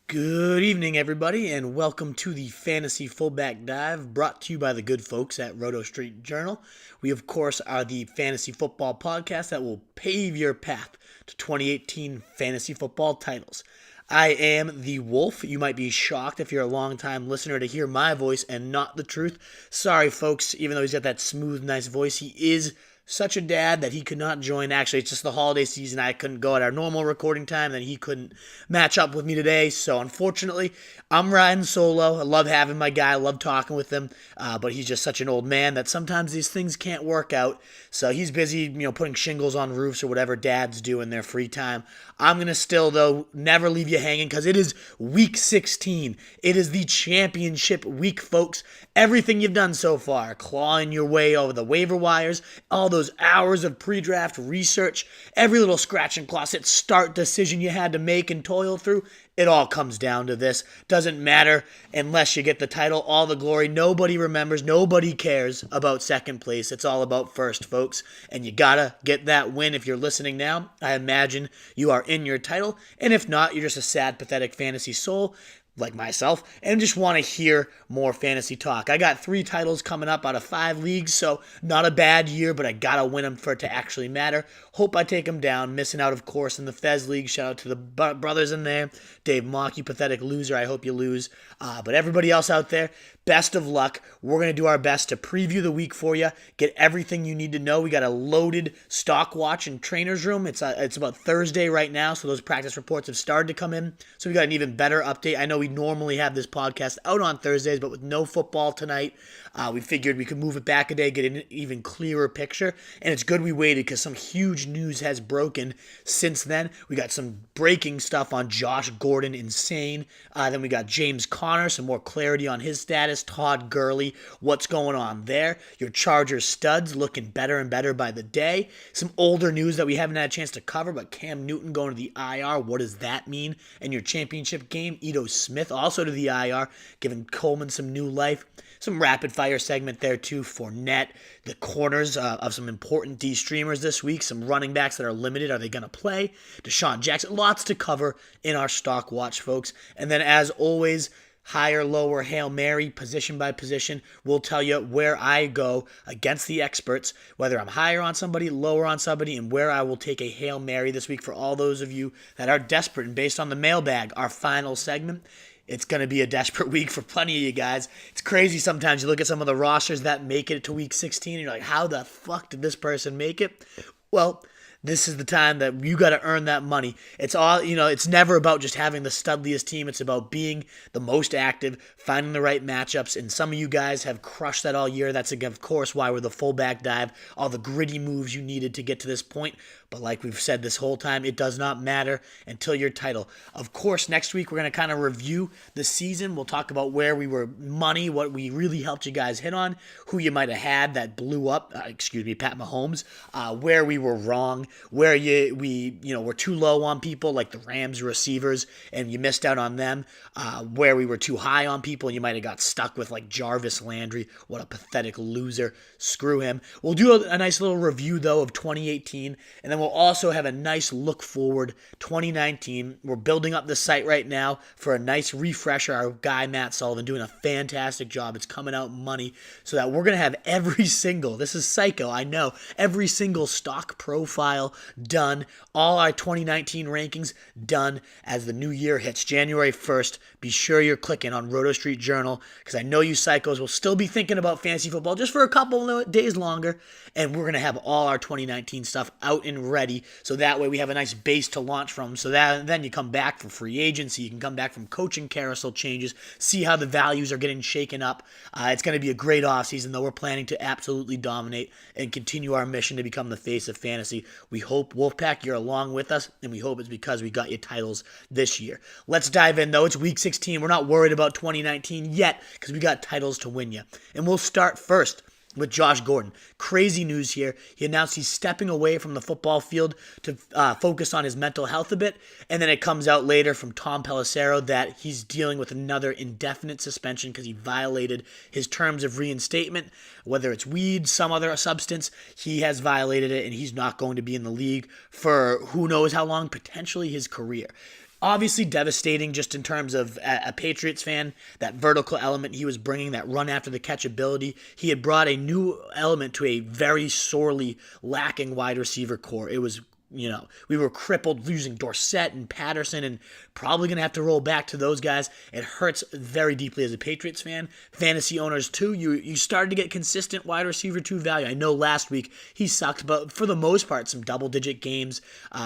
Good evening, everybody, and welcome to the Fantasy Fullback Dive, brought to you by the good folks at Roto Street Journal. We, of course, are the fantasy football podcast that will pave your path to 2018 fantasy football titles. I am the Wolf. You might be shocked if you're a long-time listener to hear my voice and not the truth. Sorry, folks, even though he's got that smooth, nice voice, he is such a dad that he could not join. Actually, it's just the holiday season. I couldn't go at our normal recording time, and he couldn't match up with me today. So, unfortunately, I'm riding solo. I love having my guy. I love talking with him, but he's just such an old man that sometimes these things can't work out. So he's busy, putting shingles on roofs or whatever dads do in their free time. I'm going to still, though, never leave you hanging because it is week 16. It is the championship week, folks. Everything you've done so far, clawing your way over the waiver wires, all those hours of pre-draft research, every little scratch and claw start decision you had to make and toil through, it all comes down to this. Doesn't matter unless you get the title, all the glory. Nobody remembers, nobody cares about second place. It's all about first, folks. And you gotta get that win. If you're listening now, I imagine you are in your title. And if not, you're just a sad, pathetic fantasy soul like myself, and just want to hear more fantasy talk. I got 3 titles coming up out of 5 leagues, so not a bad year, but I gotta win them for it to actually matter. Hope I take them down. Missing out, of course, in the Fez League. Shout out to the brothers in there. Dave Mock, you pathetic loser. I hope you lose. But everybody else out there, best of luck. We're going to do our best to preview the week for you, get everything you need to know. We got a loaded stock watch and trainer's room. It's about Thursday right now, so those practice reports have started to come in. So we got an even better update. I know we normally have this podcast out on Thursdays, but with no football tonight, we figured we could move it back a day, get an even clearer picture. And it's good we waited because some huge news has broken since then. We got some breaking stuff on Josh Gordon, insane. Then we got James Conner, some more clarity on his status. Todd Gurley, what's going on there? Your Chargers studs looking better and better by the day. Some older news that we haven't had a chance to cover, but Cam Newton going to the IR. What does that mean? And your championship game, Ito Smith also to the IR, giving Coleman some new life. Some rapid fire segment there too. Fournette, the corners of some important D streamers this week. Some running backs that are limited. Are they going to play? Deshaun Jackson. Lots to cover in our stock watch, folks. And then as always, higher, lower, Hail Mary, position by position. We'll tell you where I go against the experts, whether I'm higher on somebody, lower on somebody, and where I will take a Hail Mary this week for all those of you that are desperate. And based on the mailbag, our final segment, it's going to be a desperate week for plenty of you guys. It's crazy sometimes. You look at some of the rosters that make it to week 16, and you're like, how the fuck did this person make it? Well, this is the time that you got to earn that money. It's all, it's never about just having the studliest team. It's about being the most active, finding the right matchups, and some of you guys have crushed that all year. That's, of course, why we're the fullback dive, all the gritty moves you needed to get to this point. But like we've said this whole time, it does not matter until your title. Of course, next week we're going to kind of review the season. We'll talk about where we were money, what we really helped you guys hit on, who you might have had that blew up, Pat Mahomes, where we were wrong, where we were too low on people like the Rams receivers and you missed out on them, where we were too high on people and you might have got stuck with like Jarvis Landry. What a pathetic loser. Screw him. We'll do a nice little review, though, of 2018, and then we'll also have a nice look forward 2019. We're building up the site right now for a nice refresher. Our guy Matt Sullivan doing a fantastic job. It's coming out money so that we're going to have every single, this is psycho, I know, every single stock profile done, all our 2019 rankings done as the new year hits January 1st. Be sure you're clicking on Roto Street Journal because I know you psychos will still be thinking about fantasy football just for a couple of days longer, and we're going to have all our 2019 stuff out and ready so that way we have a nice base to launch from, so that then you come back for free agency, you can come back from coaching carousel changes, see how the values are getting shaken up. It's going to be a great offseason, though. We're planning to absolutely dominate and continue our mission to become the face of fantasy. We hope, Wolfpack, you're along with us, and we hope it's because we got you titles this year. Let's dive in, though. It's week 16. We're not worried about 2019 yet because we got titles to win you. And we'll start first with Josh Gordon. Crazy news here. He announced he's stepping away from the football field to focus on his mental health a bit, and then it comes out later from Tom Pelissero that he's dealing with another indefinite suspension because he violated his terms of reinstatement. Whether it's weed, some other substance, he has violated it, and he's not going to be in the league for who knows how long, potentially his career. Obviously devastating just in terms of a Patriots fan, that vertical element he was bringing, that run after the catch ability. He had brought a new element to a very sorely lacking wide receiver core. It was, we were crippled losing Dorsett and Patterson and probably going to have to roll back to those guys. It hurts very deeply as a Patriots fan. Fantasy owners too, you started to get consistent wide receiver 2 value. I know last week he sucked, but for the most part, some double-digit games.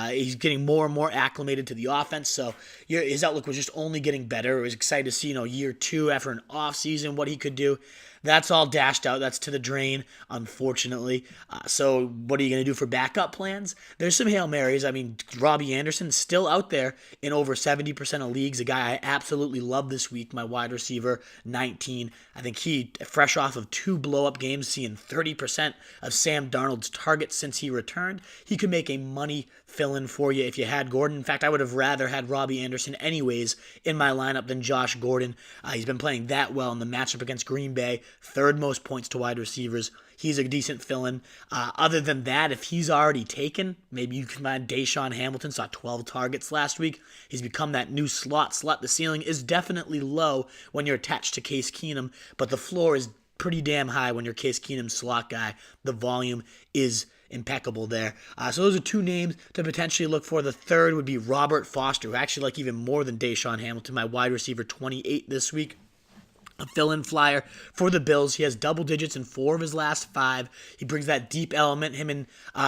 He's getting more and more acclimated to the offense, so his outlook was just only getting better. It was excited to see, year 2 after an offseason, what he could do. That's all dashed out. That's to the drain, unfortunately. So what are you going to do for backup plans? There's some Hail Marys. I mean, Robby Anderson still out there in over 70% of leagues, a guy I absolutely love this week, my wide receiver, 19. I think he, fresh off of 2 blow-up games, seeing 30% of Sam Darnold's targets since he returned, he could make a money fill-in for you if you had Gordon. In fact, I would have rather had Robby Anderson anyways in my lineup than Josh Gordon. He's been playing that well in the matchup against Green Bay, 3rd most points to wide receivers. He's a decent fill-in. Other than that, if he's already taken, maybe you can find Deshaun Hamilton, saw 12 targets last week. He's become that new slot. The ceiling is definitely low when you're attached to Case Keenum, but the floor is pretty damn high when you're Case Keenum's slot guy. The volume is impeccable there. So those are 2 names to potentially look for. The third would be Robert Foster, who I actually like even more than Deshaun Hamilton, my wide receiver 28 this week. A fill-in flyer for the Bills. He has double digits in 4 of his last 5. He brings that deep element. Him and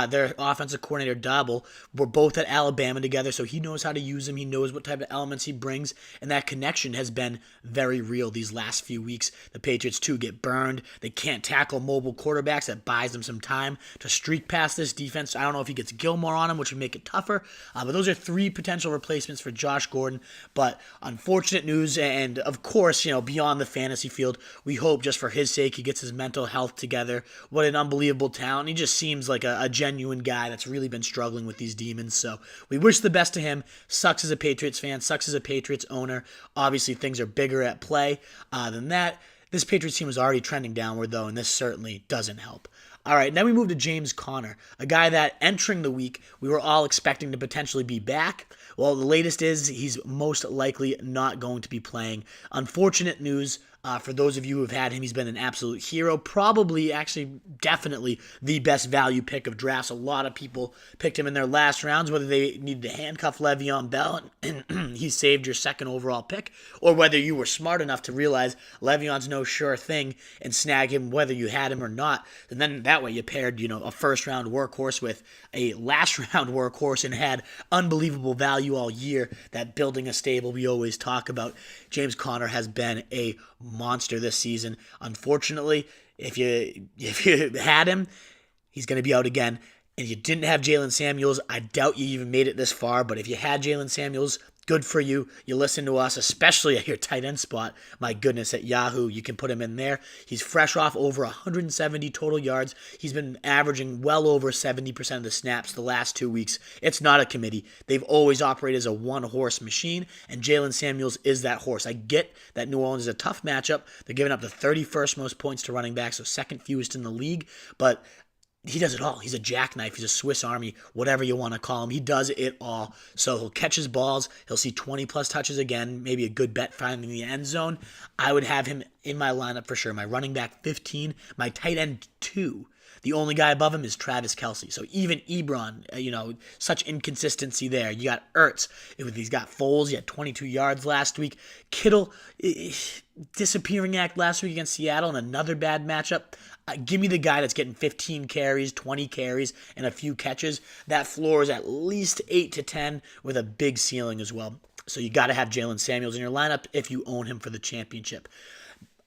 their offensive coordinator, Double, were both at Alabama together, so he knows how to use him. He knows what type of elements he brings, and that connection has been very real these last few weeks. The Patriots, too, get burned. They can't tackle mobile quarterbacks. That buys them some time to streak past this defense. I don't know if he gets Gilmore on him, which would make it tougher, but those are 3 potential replacements for Josh Gordon. But unfortunate news, and of course, beyond the fantasy field, we hope just for his sake he gets his mental health together. What an unbelievable talent. He just seems like a genuine guy that's really been struggling with these demons, so we wish the best to him. Sucks as a Patriots fan, sucks as a Patriots owner. Obviously things are bigger at play than that. This Patriots team is already trending downward though, and this certainly doesn't help. All right, then we move to James Conner, a guy that entering the week we were all expecting to potentially be back. Well, the latest is he's most likely not going to be playing. Unfortunate news. For those of you who have had him, he's been an absolute hero. Probably, actually, definitely the best value pick of drafts. A lot of people picked him in their last rounds, whether they needed to handcuff Le'Veon Bell and he saved your 2nd overall pick, or whether you were smart enough to realize Le'Veon's no sure thing and snag him whether you had him or not. And then that way you paired, a first-round workhorse with a last-round workhorse and had unbelievable value all year. That building a stable we always talk about. James Conner has been a monster this season. Unfortunately, if you had him, he's going to be out again. And you didn't have Jaylen Samuels, I doubt you even made it this far. But if you had Jaylen Samuels, good for you. You listen to us, especially at your tight end spot. My goodness, at Yahoo, you can put him in there. He's fresh off over 170 total yards. He's been averaging well over 70% of the snaps the last 2 weeks. It's not a committee. They've always operated as a one-horse machine, and Jaylen Samuels is that horse. I get that New Orleans is a tough matchup. They're giving up the 31st most points to running backs, so 2nd fewest in the league, but he does it all. He's a jackknife. He's a Swiss Army, whatever you want to call him. He does it all. So he'll catch his balls. He'll see 20-plus touches again, maybe a good bet finding the end zone. I would have him in my lineup for sure. My running back 15, my tight end 2. The only guy above him is Travis Kelce. So even Ebron, such inconsistency there. You got Ertz. He's got Foles. He had 22 yards last week. Kittle, disappearing act last week against Seattle in another bad matchup. Give me the guy that's getting 15 carries, 20 carries, and a few catches. That floor is at least 8 to 10 with a big ceiling as well. So you got to have Jaylen Samuels in your lineup if you own him for the championship.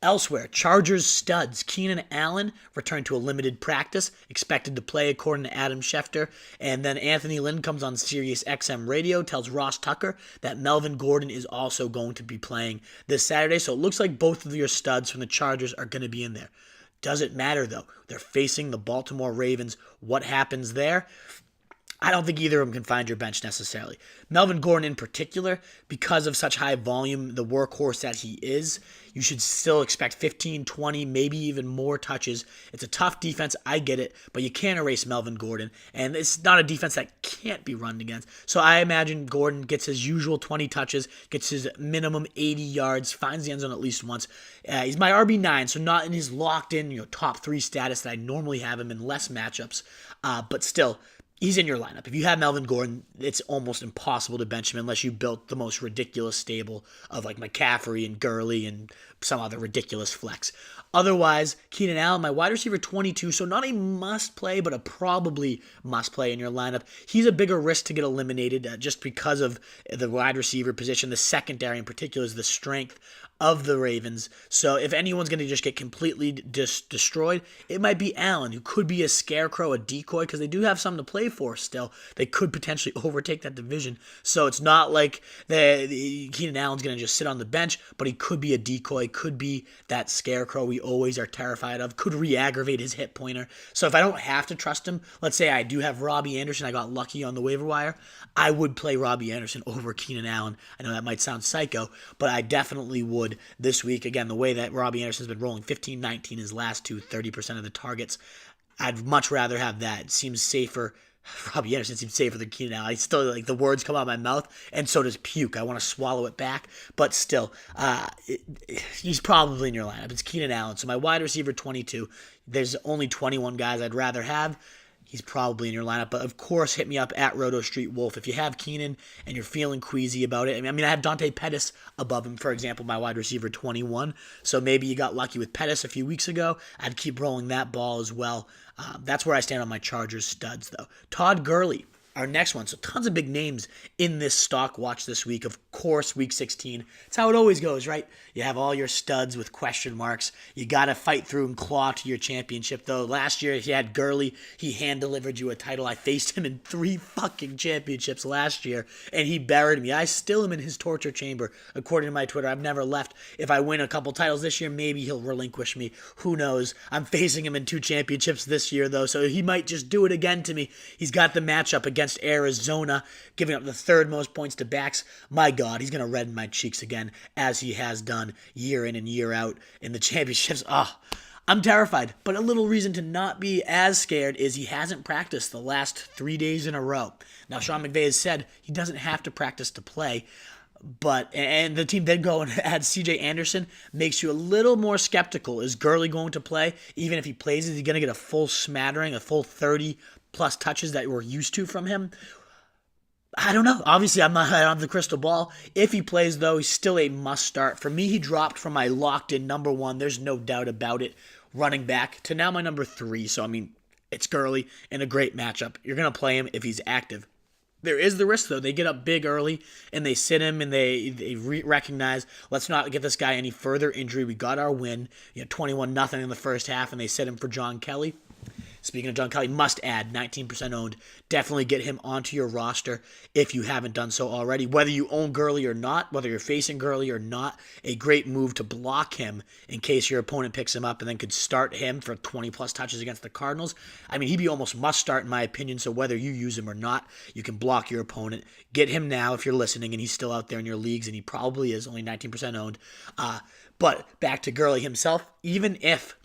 Elsewhere, Chargers studs Keenan Allen returned to a limited practice, expected to play according to Adam Schefter, and then Anthony Lynn comes on Sirius XM radio, tells Ross Tucker that Melvin Gordon is also going to be playing this Saturday, so it looks like both of your studs from the Chargers are going to be in there. Doesn't matter though. They're facing the Baltimore Ravens. What happens there? I don't think either of them can find your bench necessarily. Melvin Gordon in particular, because of such high volume, the workhorse that he is, you should still expect 15, 20, maybe even more touches. It's a tough defense, I get it, but you can't erase Melvin Gordon, and it's not a defense that can't be run against. So I imagine Gordon gets his usual 20 touches, gets his minimum 80 yards, finds the end zone at least once. He's my RB9, so not in his locked-in top 3 status that I normally have him in less matchups, but still, he's in your lineup. If you have Melvin Gordon, it's almost impossible to bench him unless you built the most ridiculous stable of like McCaffrey and Gurley and some other ridiculous flex. Otherwise, Keenan Allen, my wide receiver 22, so not a must play, but a probably must play in your lineup. He's a bigger risk to get eliminated just because of the wide receiver position. The secondary in particular is the strength of the Ravens. So if anyone's going to just get completely destroyed, it might be Allen, who could be a scarecrow, a decoy, because they do have something to play for still. They could potentially overtake that division. So it's not like Keenan Allen's going to just sit on the bench, but he could be a decoy, could be that scarecrow we always are terrified of, could re-aggravate his hit pointer. So if I don't have to trust him, let's say I do have Robby Anderson, I got lucky on the waiver wire, I would play Robby Anderson over Keenan Allen. I know that might sound psycho, but I definitely would this week. Again, the way that Robby Anderson's been rolling 15, 19 his last 30% of the targets, I'd much rather have that. It seems safer. Robby Anderson seems safer than Keenan Allen. I still, like, the words come out of my mouth, and so does puke. I want to swallow it back, but still, he's probably in your lineup. It's Keenan Allen. So my wide receiver 22, there's only 21 guys I'd rather have. He's probably in your lineup, but of course, hit me up at Roto Street Wolf. If you have Keenan and you're feeling queasy about it, I mean, I have Dante Pettis above him, for example, my wide receiver 21. So maybe you got lucky with Pettis a few weeks ago. I'd keep rolling that ball as well. That's where I stand on my Chargers studs, though. Todd Gurley, our next one. So tons of big names in this stock watch this week. Of course, week 16. It's how it always goes, right? You have all your studs with question marks. You got to fight through and claw to your championship, though. Last year, he had Gurley. He hand-delivered you a title. I faced him in 3 fucking championships last year, and he buried me. I still am in his torture chamber, according to my Twitter. I've never left. If I win a couple titles this year, maybe he'll relinquish me. Who knows? I'm facing him in 2 championships this year, though, so he might just do it again to me. He's got the matchup against Arizona, giving up the 3rd most points to backs. My God, he's going to redden my cheeks again, as he has done year in and year out in the championships. I'm terrified, but a little reason to not be as scared is he hasn't practiced the last 3 days in a row. Now, Sean McVay has said he doesn't have to practice to play, and the team did go and add C.J. Anderson, makes you a little more skeptical. Is Gurley going to play? Even if he plays, is he going to get a full smattering, a full 30-plus touches that we're used to from him? I don't know. Obviously, I don't have the crystal ball. If he plays, though, he's still a must-start. For me, he dropped from my locked-in number 1, there's no doubt about it, running back, to now my number 3. So, I mean, it's Gurley in a great matchup. You're going to play him if he's active. There is the risk, though. They get up big early, and they sit him, and they recognize, let's not get this guy any further injury. We got our win, 21-0 in the first half, and they sit him for John Kelly. Speaking of John Kelly, must add, 19% owned. Definitely get him onto your roster if you haven't done so already. Whether you own Gurley or not, whether you're facing Gurley or not, a great move to block him in case your opponent picks him up and then could start him for 20-plus touches against the Cardinals. I mean, he'd be almost must start in my opinion, so whether you use him or not, you can block your opponent. Get him now if you're listening and he's still out there in your leagues, and he probably is, only 19% owned. But back to Gurley himself, even if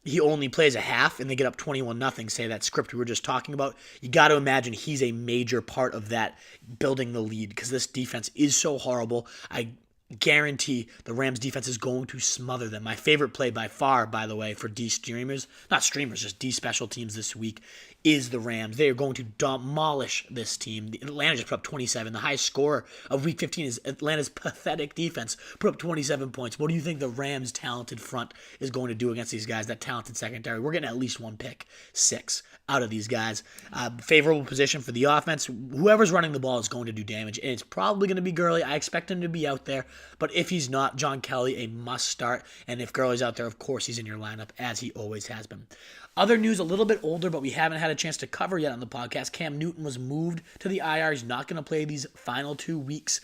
he only plays a half and they get up 21-0, say that script we were just talking about, you got to imagine he's a major part of that building the lead, because this defense is so horrible. I guarantee the Rams defense is going to smother them. My favorite play by far, by the way, for D-streamers, not streamers, just D-special teams this week, is the Rams. They are going to demolish this team. Atlanta just put up 27. The highest score of Week 15 is Atlanta's pathetic defense, put up 27 points. What do you think the Rams' talented front is going to do against these guys, that talented secondary? We're getting at least 1 pick, 6 out of these guys. Favorable position for the offense. Whoever's running the ball is going to do damage, and it's probably going to be Gurley. I expect him to be out there, but if he's not, John Kelly, a must start. And if Gurley's out there, of course he's in your lineup, as he always has been. Other news, a little bit older, but we haven't had a chance to cover yet on the podcast. Cam Newton was moved to the IR. He's not going to play these final 2 weeks.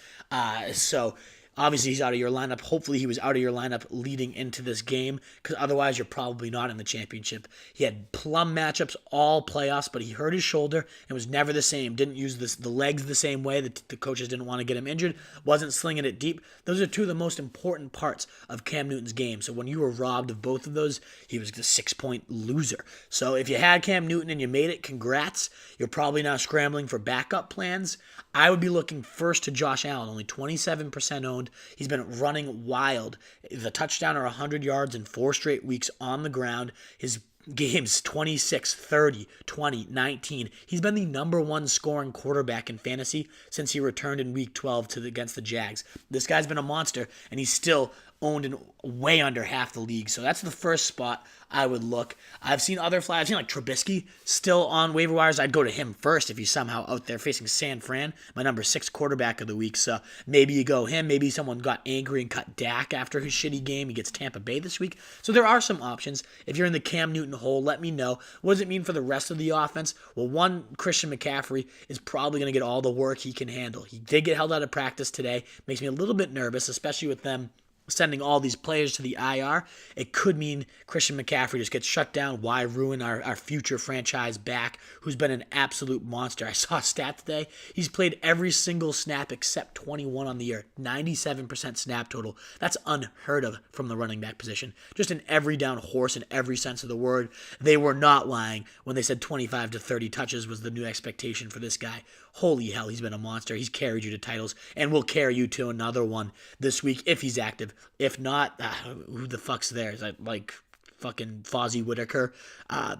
So Obviously, he's out of your lineup. Hopefully, he was out of your lineup leading into this game, because otherwise, you're probably not in the championship. He had plum matchups all playoffs, but he hurt his shoulder and was never the same. Didn't use the legs the same way. The coaches didn't want to get him injured. Wasn't slinging it deep. Those are two of the most important parts of Cam Newton's game. So when you were robbed of both of those, he was a 6-point loser. So if you had Cam Newton and you made it, congrats. You're probably now scrambling for backup plans. I would be looking first to Josh Allen, only 27% owned. He's been running wild. The touchdown or 100 yards in 4 straight weeks on the ground. His games 26, 30, 20, 19. He's been the number 1 scoring quarterback in fantasy since he returned in week 12 against the Jags. This guy's been a monster, and he's still owned in way under half the league. So that's the first spot I would look. I've seen other flags. I've seen like Trubisky still on waiver wires. I'd go to him first if he's somehow out there facing San Fran, my number 6 quarterback of the week. So maybe you go him. Maybe someone got angry and cut Dak after his shitty game. He gets Tampa Bay this week. So there are some options. If you're in the Cam Newton hole, let me know. What does it mean for the rest of the offense? Well, one, Christian McCaffrey is probably going to get all the work he can handle. He did get held out of practice today. Makes me a little bit nervous, especially with them sending all these players to the IR. It could mean Christian McCaffrey just gets shut down. Why ruin our future franchise back, who's been an absolute monster? I saw a stat today. He's played every single snap except 21 on the year. 97% snap total. That's unheard of from the running back position. Just an every down horse in every sense of the word. They were not lying when they said 25 to 30 touches was the new expectation for this guy. Holy hell, he's been a monster. He's carried you to titles and will carry you to another one this week if he's active. If not, who the fuck's there? Is that like fucking Fozzie Whitaker?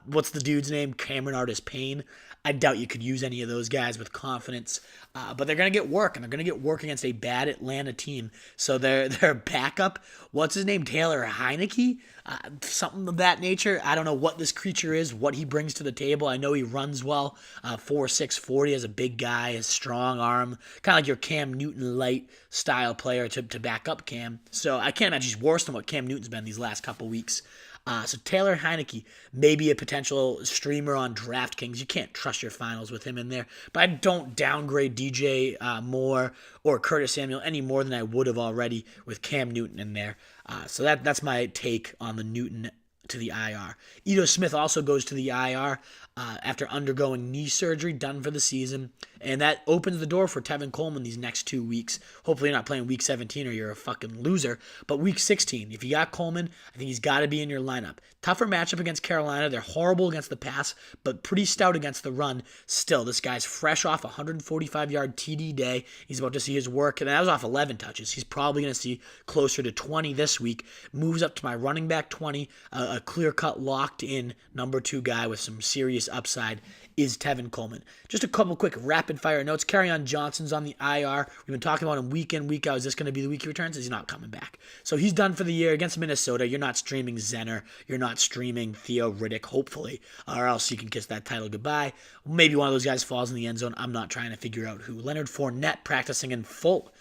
What's the dude's name? Cameron Artis-Payne. I doubt you could use any of those guys with confidence. But they're going to get work, and they're going to get work against a bad Atlanta team. So their backup, what's his name? Taylor Heineke? Something of that nature. I don't know what this creature is, what he brings to the table. I know he runs well. 4.6 40 as a big guy, a strong arm. Kind of like your Cam Newton light style player to back up Cam. So I can't imagine he's worse than what Cam Newton's been these last couple weeks. So Taylor Heineke may be a potential streamer on DraftKings. You can't trust your finals with him in there. But I don't downgrade DJ Moore or Curtis Samuel any more than I would have already with Cam Newton in there. So that's my take on the Newton to the IR. Ito Smith also goes to the IR after undergoing knee surgery, done for the season. And that opens the door for Tevin Coleman these next 2 weeks. Hopefully you're not playing week 17 or you're a fucking loser. But week 16, if you got Coleman, I think he's got to be in your lineup. Tougher matchup against Carolina. They're horrible against the pass, but pretty stout against the run. Still, this guy's fresh off a 145-yard TD day. He's about to see his work, and that was off 11 touches. He's probably going to see closer to 20 this week. Moves up to my running back 20, a clear-cut, locked-in number 2 guy with some serious upside is Tevin Coleman. Just a couple quick rapid-fire notes. Kerryon Johnson's on the IR. We've been talking about him week in, week out. Is this going to be the week he returns? He's not coming back. So he's done for the year against Minnesota. You're not streaming Zenner. You're not streaming Theo Riddick, hopefully, or else you can kiss that title goodbye. Maybe one of those guys falls in the end zone. I'm not trying to figure out who. Leonard Fournette practicing in full.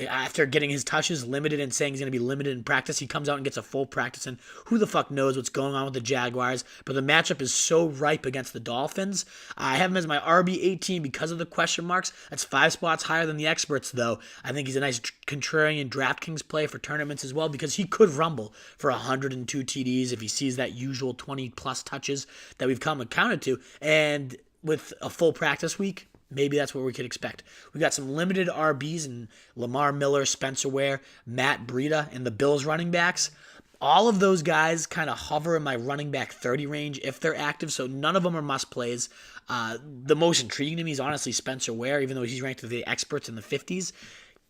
After getting his touches limited and saying he's going to be limited in practice, he comes out and gets a full practice. And who the fuck knows what's going on with the Jaguars? But the matchup is so ripe against the Dolphins. I have him as my RB18 because of the question marks. That's 5 spots higher than the experts, though. I think he's a nice contrarian DraftKings play for tournaments as well, because he could rumble for 102 TDs if he sees that usual 20-plus touches that we've come accounted to. And with a full practice week, maybe that's what we could expect. We got some limited RBs in Lamar Miller, Spencer Ware, Matt Breida, and the Bills running backs. All of those guys kind of hover in my running back 30 range if they're active, so none of them are must-plays. The most intriguing to me is honestly Spencer Ware, even though he's ranked with the experts in the 50s.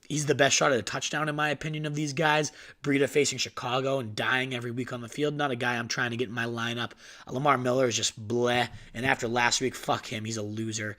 He's the best shot at a touchdown, in my opinion, of these guys. Breida facing Chicago and dying every week on the field. Not a guy I'm trying to get in my lineup. Lamar Miller is just bleh. And after last week, fuck him. He's a loser.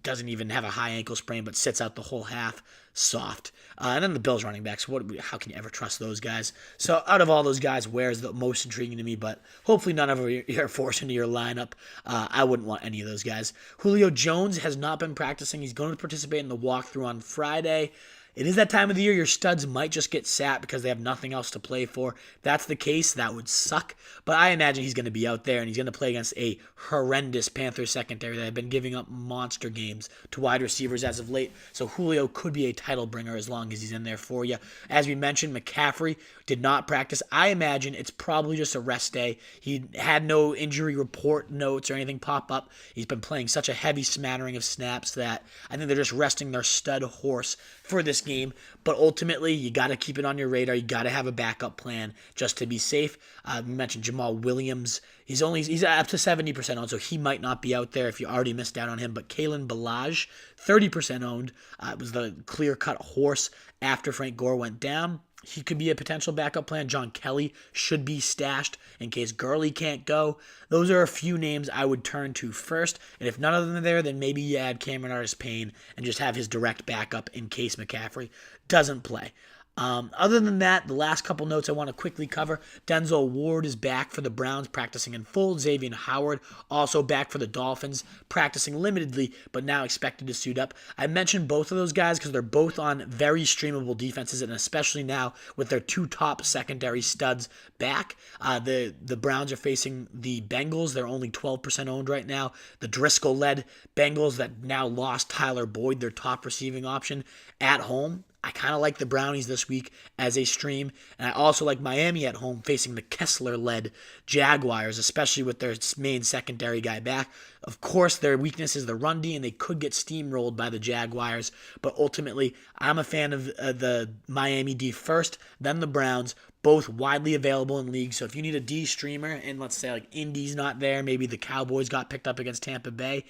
Doesn't even have a high ankle sprain, but sits out the whole half. Soft. And then the Bills running backs. How can you ever trust those guys? So out of all those guys, Ware is the most intriguing to me, but hopefully none of them you're forced into your lineup. I wouldn't want any of those guys. Julio Jones has not been practicing. He's going to participate in the walkthrough on Friday. It is that time of the year your studs might just get sat because they have nothing else to play for. If that's the case, that would suck. But I imagine he's going to be out there and he's going to play against a horrendous Panthers secondary that have been giving up monster games to wide receivers as of late. So Julio could be a title bringer as long as he's in there for you. As we mentioned, McCaffrey did not practice. I imagine it's probably just a rest day. He had no injury report notes or anything pop up. He's been playing such a heavy smattering of snaps that I think they're just resting their stud horse for this game. But ultimately, you got to keep it on your radar. You got to have a backup plan just to be safe. We mentioned Jamaal Williams. He's up to 70% owned, so he might not be out there if you already missed out on him. But Kalen Ballage, 30% owned, was the clear-cut horse after Frank Gore went down. He could be a potential backup plan. John Kelly should be stashed in case Gurley can't go. Those are a few names I would turn to first. And if none of them are there, then maybe you add Cameron Artis-Payne and just have his direct backup in case McCaffrey doesn't play. Other than that, the last couple notes I want to quickly cover. Denzel Ward is back for the Browns, practicing in full. Xavier Howard also back for the Dolphins, practicing limitedly, but now expected to suit up. I mentioned both of those guys because they're both on very streamable defenses, and especially now with their two top secondary studs back. The Browns are facing the Bengals. They're only 12% owned right now. The Driscoll-led Bengals that now lost Tyler Boyd, their top receiving option, at home. I kind of like the Brownies this week as a stream, and I also like Miami at home facing the Kessler-led Jaguars, especially with their main secondary guy back. Of course, their weakness is the run D, and they could get steamrolled by the Jaguars, but ultimately, I'm a fan of the Miami D first, then the Browns, both widely available in leagues. So if you need a D streamer, and let's say like Indy's not there, maybe the Cowboys got picked up against Tampa Bay,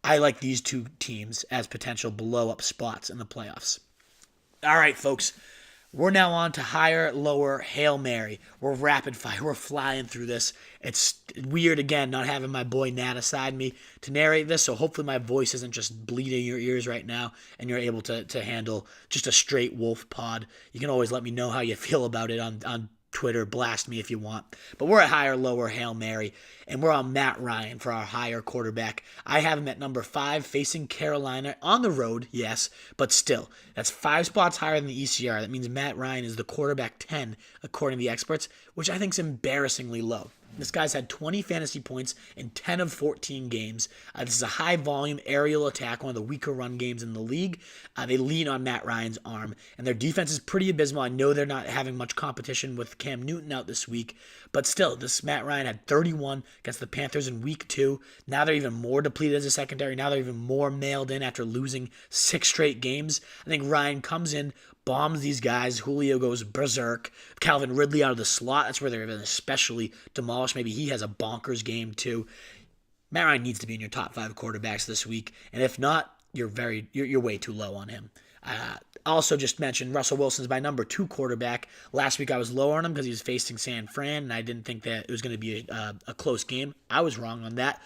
I like these two teams as potential blow-up spots in the playoffs. All right, folks, we're now on to higher, lower, Hail Mary. We're rapid fire. We're flying through this. It's weird, again, not having my boy Nat aside me to narrate this, so hopefully my voice isn't just bleeding your ears right now and you're able to handle just a straight wolf pod. You can always let me know how you feel about it on Twitter, blast me if you want. But we're at higher, lower, Hail Mary, and we're on Matt Ryan for our higher quarterback. I have him at number 5, facing Carolina on the road, yes, but still, that's 5 spots higher than the ECR. That means Matt Ryan is the quarterback 10, according to the experts, which I think is embarrassingly low. This guy's had 20 fantasy points in 10 of 14 games. This is a high-volume aerial attack, one of the weaker run games in the league. They lean on Matt Ryan's arm, and their defense is pretty abysmal. I know they're not having much competition with Cam Newton out this week, but still, this Matt Ryan had 31 against the Panthers in week 2. Now they're even more depleted as a secondary. Now they're even more mailed in after losing 6 straight games. I think Ryan comes in, bombs these guys. Julio goes berserk. Calvin Ridley out of the slot. That's where they're been especially demolished. Maybe he has a bonkers game too. Matt Ryan needs to be in your top 5 quarterbacks this week, and if not, you're way too low on him. Also just mentioned Russell Wilson's my number 2 quarterback. Last week I was low on him because he was facing San Fran, and I didn't think that it was going to be a close game. I was wrong on that.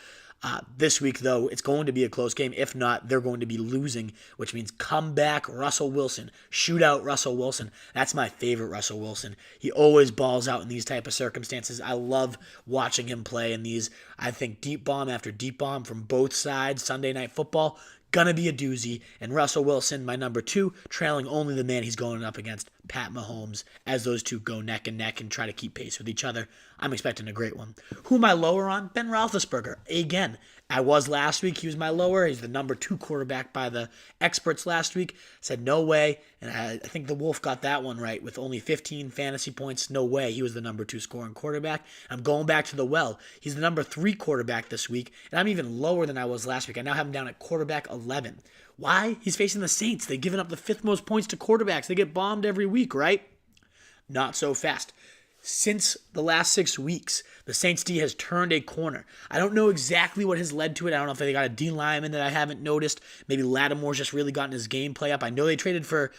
This week, though, it's going to be a close game. If not, they're going to be losing, which means comeback Russell Wilson, shootout Russell Wilson. That's my favorite Russell Wilson. He always balls out in these type of circumstances. I love watching him play in these. I think deep bomb after deep bomb from both sides, Sunday Night Football, gonna be a doozy. And Russell Wilson, my number 2, trailing only the man he's going up against, Pat Mahomes, as those two go neck and neck and try to keep pace with each other. I'm expecting a great one. Who am I lower on? Ben Roethlisberger. Again, I was last week. He was my lower. He's the number 2 quarterback by the experts last week. Said no way. And I think the Wolf got that one right with only 15 fantasy points. No way. He was the number 2 scoring quarterback. I'm going back to the well. He's the number 3 quarterback this week. And I'm even lower than I was last week. I now have him down at quarterback 11. Why? He's facing the Saints. They've given up the 5th most points to quarterbacks. They get bombed every week, right? Not so fast. Since the last 6 weeks, the Saints D has turned a corner. I don't know exactly what has led to it. I don't know if they got a D lineman that I haven't noticed. Maybe Lattimore's just really gotten his gameplay up. I know they traded for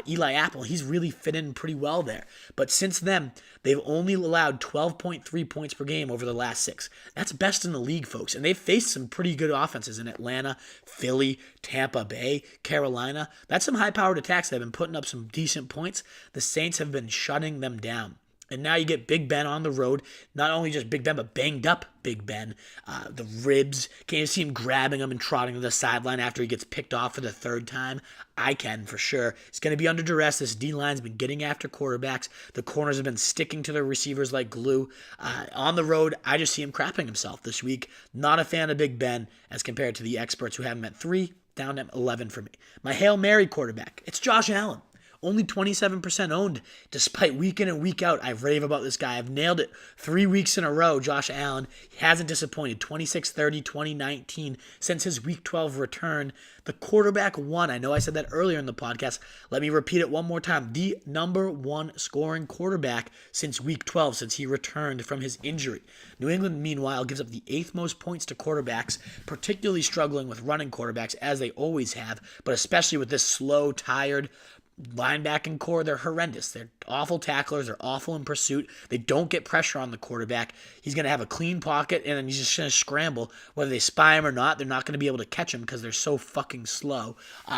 Eli Apple. He's really fit in pretty well there. But since then, they've only allowed 12.3 points per game over the last 6. That's best in the league, folks. And they've faced some pretty good offenses in Atlanta, Philly, Tampa Bay, Carolina. That's some high-powered attacks that have been putting up some decent points. The Saints have been shutting them down. And now you get Big Ben on the road. Not only just Big Ben, but banged up Big Ben. The ribs. Can you see him grabbing him and trotting to the sideline after he gets picked off for the third time? I can, for sure. He's going to be under duress. This D-line's been getting after quarterbacks. The corners have been sticking to their receivers like glue. On the road, I just see him crapping himself this week. Not a fan of Big Ben as compared to the experts who have him at 3, down at 11 for me. My Hail Mary quarterback, it's Josh Allen. Only 27% owned, despite week in and week out. I rave about this guy. I've nailed it 3 weeks in a row. Josh Allen, he hasn't disappointed. 26-30, 2019 since his week 12 return. The quarterback one. I know I said that earlier in the podcast. Let me repeat it one more time. The number one scoring quarterback since week 12, since he returned from his injury. New England, meanwhile, gives up the 8th most points to quarterbacks, particularly struggling with running quarterbacks, as they always have, but especially with this slow, tired linebacking core. They're horrendous. They're awful tacklers. They're awful in pursuit. They don't get pressure on the quarterback. He's going to have a clean pocket, and then he's just going to scramble. Whether they spy him or not, they're not going to be able to catch him because they're so fucking slow.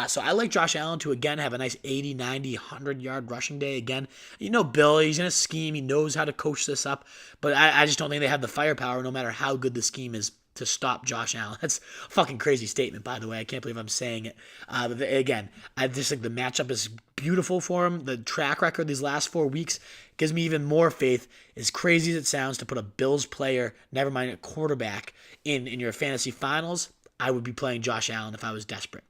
So I like Josh Allen to, again, have a nice 80, 90, 100-yard rushing day again. You know Bill, he's in a scheme. He knows how to coach this up, but I just don't think they have the firepower, no matter how good the scheme is, to stop Josh Allen. That's a fucking crazy statement, by the way. I can't believe I'm saying it. But again, I just think the matchup is beautiful for him. The track record these last 4 weeks gives me even more faith, as crazy as it sounds, to put a Bills player, never mind a quarterback, in your fantasy finals. I would be playing Josh Allen if I was desperate.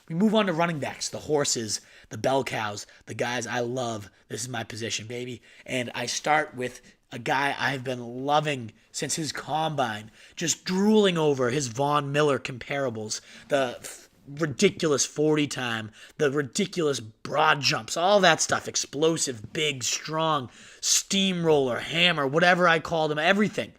We move on to running backs, the horses, the bell cows, the guys I love. This is my position, baby. And I start with a guy I've been loving since his combine, just drooling over his Von Miller comparables, the ridiculous 40 time, the ridiculous broad jumps, all that stuff, explosive, big, strong, steamroller, hammer, whatever I called him, everything.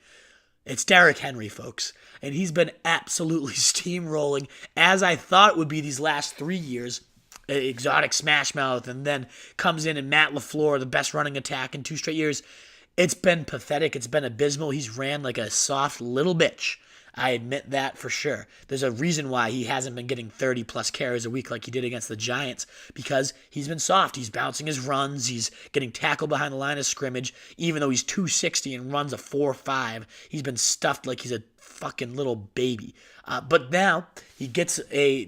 It's Derrick Henry, folks. And he's been absolutely steamrolling, as I thought it would be these last 3 years. Exotic smash mouth, and then comes in and Matt LaFleur, the best running attack in 2 straight years. It's been pathetic. It's been abysmal. He's ran like a soft little bitch. I admit that for sure. There's a reason why he hasn't been getting 30-plus carries a week like he did against the Giants, because he's been soft. He's bouncing his runs. He's getting tackled behind the line of scrimmage. Even though he's 260 and runs a 4.5, he's been stuffed like he's a fucking little baby. But now he gets a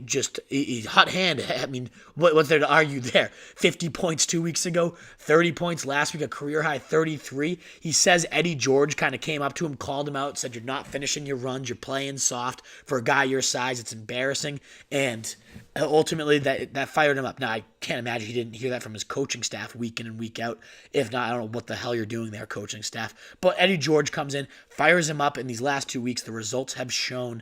hot hand. I mean, what's there to argue there? 50 points 2 weeks ago, 30 points last week, a career high 33. He says Eddie George kind of came up to him, called him out, said, "You're not finishing your runs. You're playing soft. For a guy your size, it's embarrassing." And ultimately, that fired him up. Now, I can't imagine he didn't hear that from his coaching staff week in and week out. If not, I don't know what the hell you're doing there, coaching staff. But Eddie George comes in, fires him up. In these last 2 weeks, the results have shown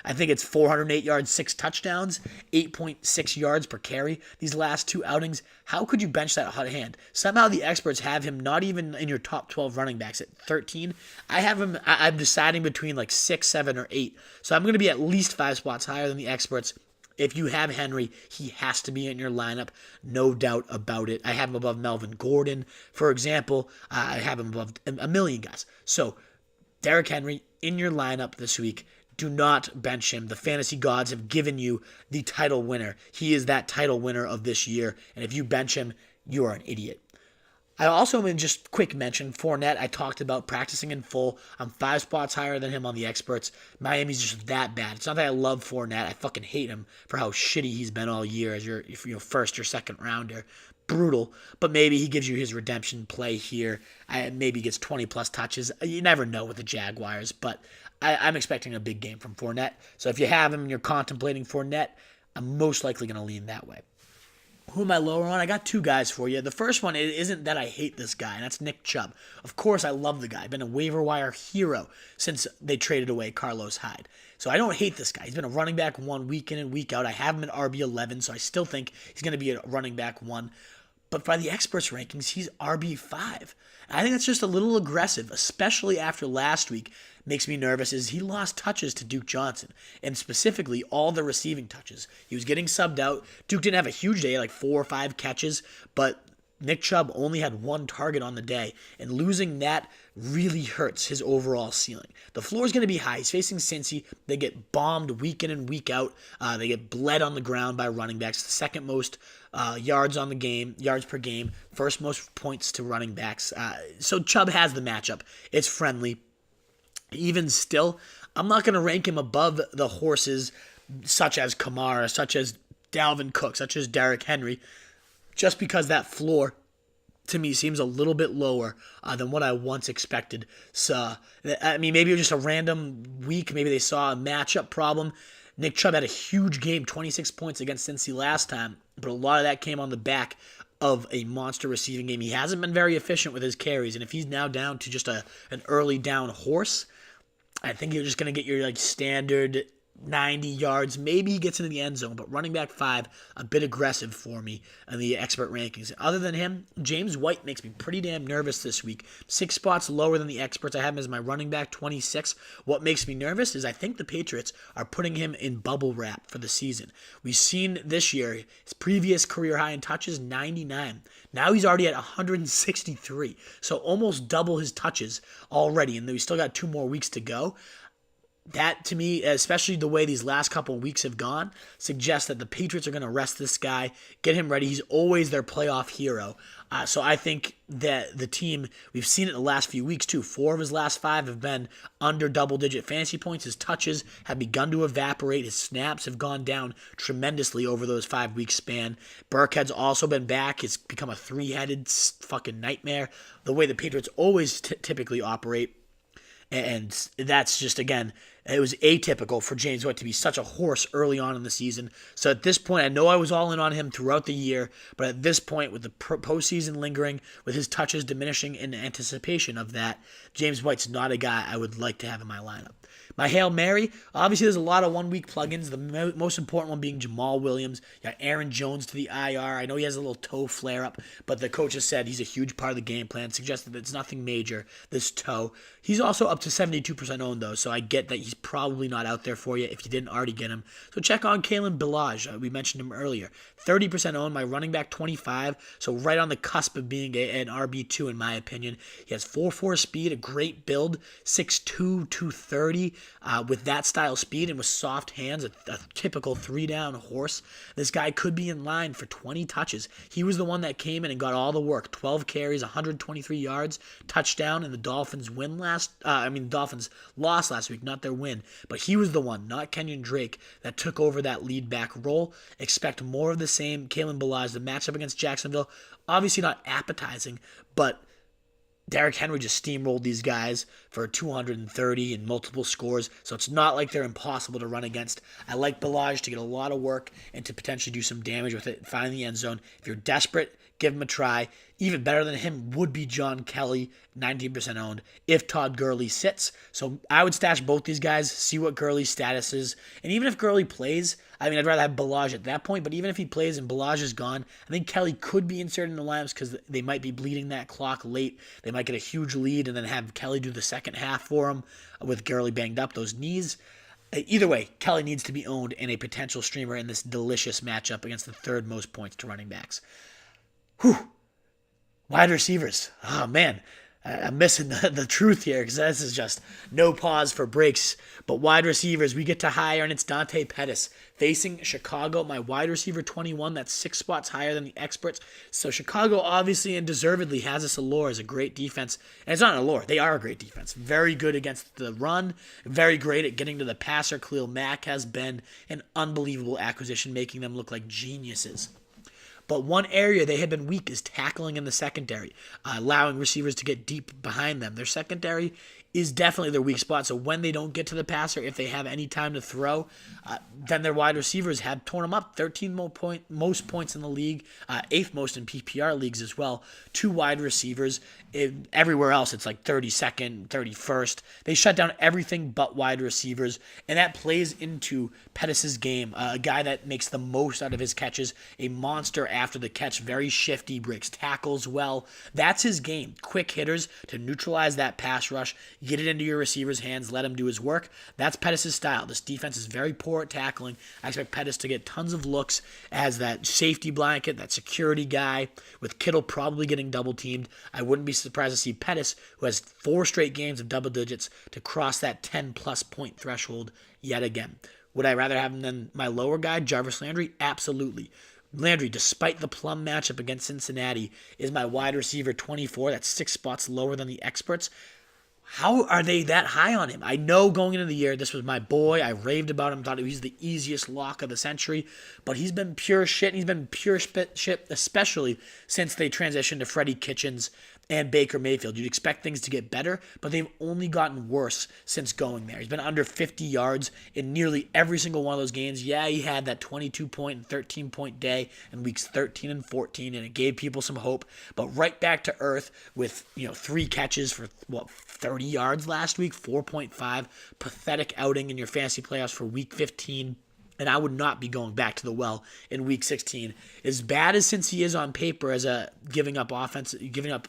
I think it's 408 yards, 6 touchdowns, 8.6 yards per carry these last 2 outings. How could you bench that hot hand? Somehow the experts have him not even in your top 12 running backs at 13. I have him, I'm deciding between like 6, 7, or 8. So I'm going to be at least 5 spots higher than the experts. If you have Henry, he has to be in your lineup, no doubt about it. I have him above Melvin Gordon, for example. I have him above a million guys. So Derrick Henry in your lineup this week. Do not bench him. The fantasy gods have given you the title winner. He is that title winner of this year. And if you bench him, you are an idiot. I also, in just quick mention, Fournette, I talked about practicing in full. I'm 5 spots higher than him on the experts. Miami's just that bad. It's not that I love Fournette. I fucking hate him for how shitty he's been all year as your first or second rounder. Brutal, but maybe he gives you his redemption play here. Maybe he gets 20-plus touches. You never know with the Jaguars, but I'm expecting a big game from Fournette. So if you have him and you're contemplating Fournette, I'm most likely going to lean that way. Who am I lower on? I got 2 guys for you. The first one isn't that I hate this guy, and that's Nick Chubb. Of course, I love the guy. Been a waiver wire hero since they traded away Carlos Hyde. So I don't hate this guy. He's been a running back 1 week in and week out. I have him at RB11, so I still think he's going to be a running back 1. But by the experts' rankings, he's RB5. And I think that's just a little aggressive, especially after last week. Makes me nervous is he lost touches to Duke Johnson, and specifically all the receiving touches. He was getting subbed out. Duke didn't have a huge day, like 4 or 5 catches, but Nick Chubb only had one target on the day, and losing that really hurts his overall ceiling. The floor is going to be high. He's facing Cincy. They get bombed week in and week out. They get bled on the ground by running backs. The second most yards per game, first most points to running backs. So Chubb has the matchup. It's friendly. Even still, I'm not going to rank him above the horses such as Kamara, such as Dalvin Cook, such as Derrick Henry, just because that floor to me seems a little bit lower than what I once expected. So, I mean, maybe it was just a random week. Maybe they saw a matchup problem. Nick Chubb had a huge game, 26 points against Cincy last time, but a lot of that came on the back of a monster receiving game. He hasn't been very efficient with his carries, and if he's now down to just an early down horse, I think you're just going to get your standard 90 yards. Maybe he gets into the end zone, but running back 5, a bit aggressive for me in the expert rankings. Other than him, James White makes me pretty damn nervous this week. 6 spots lower than the experts. I have him as my running back 26. What makes me nervous is I think the Patriots are putting him in bubble wrap for the season. We've seen this year, his previous career high in touches, 99. Now he's already at 163, so almost double his touches already, and we still got 2 more weeks to go. That, to me, especially the way these last couple of weeks have gone, suggests that the Patriots are going to rest this guy, get him ready. He's always their playoff hero. So I think that the team, we've seen it in the last few weeks too. 4 of his last 5 have been under double-digit fantasy points. His touches have begun to evaporate. His snaps have gone down tremendously over those 5-week span. Burkhead's also been back. It's become a 3-headed fucking nightmare. The way the Patriots always typically operate. And that's just, again, it was atypical for James White to be such a horse early on in the season. So at this point, I know I was all in on him throughout the year, but at this point, with the postseason lingering, with his touches diminishing in anticipation of that, James White's not a guy I would like to have in my lineup. My Hail Mary, obviously there's a lot of one-week plugins, the most important one being Jamaal Williams. You got Aaron Jones to the IR. I know he has a little toe flare-up, but the coach has said he's a huge part of the game plan, suggested that it's nothing major, this toe. He's also up to 72% owned, though, so I get that he's probably not out there for you if you didn't already get him. So check on Kalen Ballage. We mentioned him earlier. 30% owned, my running back 25, so right on the cusp of being an RB2 in my opinion. He has 4.4 speed, a great build, 6'2", 230. With that style speed and with soft hands, a typical 3-down horse, this guy could be in line for 20 touches. He was the one that came in and got all the work. 12 carries, 123 yards, touchdown, and the Dolphins Dolphins lost last week, not their win. But he was the one, not Kenyon Drake, that took over that lead back role. Expect more of the same. Kalen Ballage, the matchup against Jacksonville, obviously not appetizing, but Derrick Henry just steamrolled these guys for 230 and multiple scores, so it's not like they're impossible to run against. I like Ballage to get a lot of work and to potentially do some damage with it, find the end zone. If you're desperate, give him a try. Even better than him would be John Kelly, 19% owned, if Todd Gurley sits. So I would stash both these guys, see what Gurley's status is. And even if Gurley plays, I'd rather have Ballage at that point, but even if he plays and Ballage is gone, I think Kelly could be inserted in the lineups because they might be bleeding that clock late. They might get a huge lead and then have Kelly do the second half for him with Gurley banged up, those knees. Either way, Kelly needs to be owned and a potential streamer in this delicious matchup against the 3rd most points to running backs. Whew. Wide receivers. Oh, man. I'm missing the truth here because this is just no pause for breaks. But wide receivers, we get to higher, and it's Dante Pettis facing Chicago. My wide receiver 21, that's 6 spots higher than the experts. So Chicago obviously and deservedly has this allure as a great defense. And it's not an allure. They are a great defense. Very good against the run. Very great at getting to the passer. Khalil Mack has been an unbelievable acquisition, making them look like geniuses. But one area they have been weak is tackling in the secondary, allowing receivers to get deep behind them. Their secondary is definitely their weak spot. So when they don't get to the passer, if they have any time to throw, then their wide receivers have torn them up. 13 most points in the league, 8th most in PPR leagues as well. 2 wide receivers. Everywhere else, it's like 32nd, 31st. They shut down everything but wide receivers, and that plays into Pettis' game. A guy that makes the most out of his catches, a monster after the catch, very shifty, breaks tackles well. That's his game. Quick hitters to neutralize that pass rush, You get it into your receiver's hands, let him do his work. That's Pettis' style. This defense is very poor at tackling. I expect Pettis to get tons of looks as that safety blanket, that security guy, with Kittle probably getting double-teamed. I wouldn't be surprised to see Pettis, who has 4 straight games of double digits, to cross that 10-plus point threshold yet again. Would I rather have him than my lower guy, Jarvis Landry? Absolutely. Landry, despite the plum matchup against Cincinnati, is my wide receiver 24. That's 6 spots lower than the experts. How are they that high on him? I know going into the year, this was my boy. I raved about him, thought he was the easiest lock of the century. But he's been pure shit, and he's been pure shit, especially since they transitioned to Freddie Kitchens and Baker Mayfield. You'd expect things to get better, but they've only gotten worse since going there. He's been under 50 yards in nearly every single one of those games. Yeah, he had that 22-point and 13-point day in weeks 13 and 14, and it gave people some hope. But right back to earth with 3 catches for, 30 yards last week, 4.5. Pathetic outing in your fantasy playoffs for week 15. And I would not be going back to the well in week 16. As bad as since he is on paper as a giving up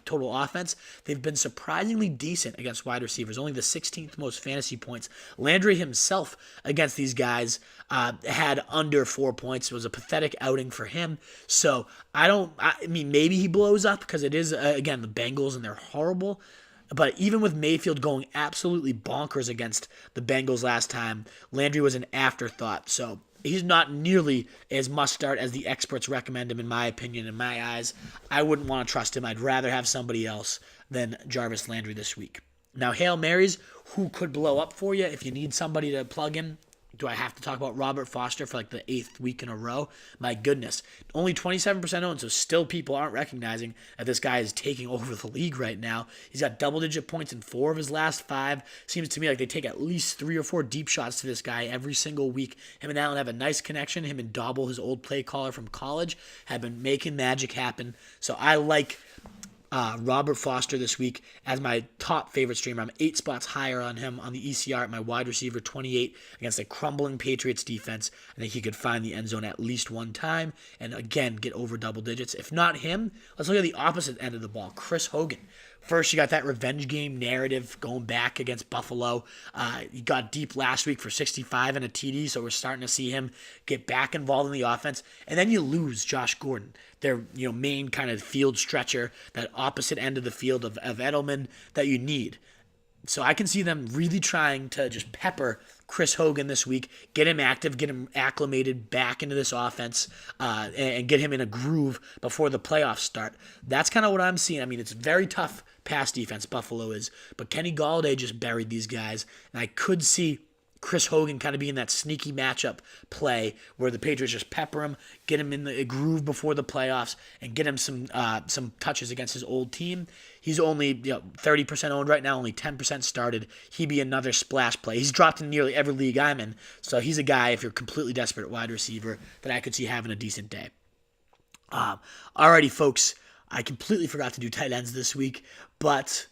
total offense, they've been surprisingly decent against wide receivers. Only the 16th most fantasy points. Landry himself against these guys had under 4 points. It was a pathetic outing for him. So I mean, maybe he blows up because it is, again, the Bengals and they're horrible. But even with Mayfield going absolutely bonkers against the Bengals last time, Landry was an afterthought. So he's not nearly as must-start as the experts recommend him, in my opinion, in my eyes. I wouldn't want to trust him. I'd rather have somebody else than Jarvis Landry this week. Now, Hail Marys, who could blow up for you if you need somebody to plug in? Do I have to talk about Robert Foster for like the 8th week in a row? My goodness. Only 27% owned, so still people aren't recognizing that this guy is taking over the league right now. He's got double-digit points in 4 of his last 5. Seems to me like they take at least 3 or 4 deep shots to this guy every single week. Him and Allen have a nice connection. Him and Dauble, his old play caller from college, have been making magic happen. So I like Robert Foster this week as my top favorite streamer. I'm 8 spots higher on him on the ECR at my wide receiver 28 against a crumbling Patriots defense. I think he could find the end zone at least one time and again get over double digits. If not him, let's look at the opposite end of the ball. Chris Hogan. First, you got that revenge game narrative going back against Buffalo. He got deep last week for 65 and a TD, so we're starting to see him get back involved in the offense. And then you lose Josh Gordon, their main kind of field stretcher, that opposite end of the field of Edelman that you need. So I can see them really trying to just pepper Chris Hogan this week, get him active, get him acclimated back into this offense, and get him in a groove before the playoffs start. That's kind of what I'm seeing. I mean, it's very tough pass defense, Buffalo is, but Kenny Galladay just buried these guys, and I could see Chris Hogan kind of being that sneaky matchup play where the Patriots just pepper him, get him in the groove before the playoffs, and get him some touches against his old team. He's only 30% owned right now, only 10% started. He'd be another splash play. He's dropped in nearly every league I'm in, so he's a guy, if you're completely desperate at wide receiver, that I could see having a decent day. Alrighty, folks, I completely forgot to do tight ends this week, but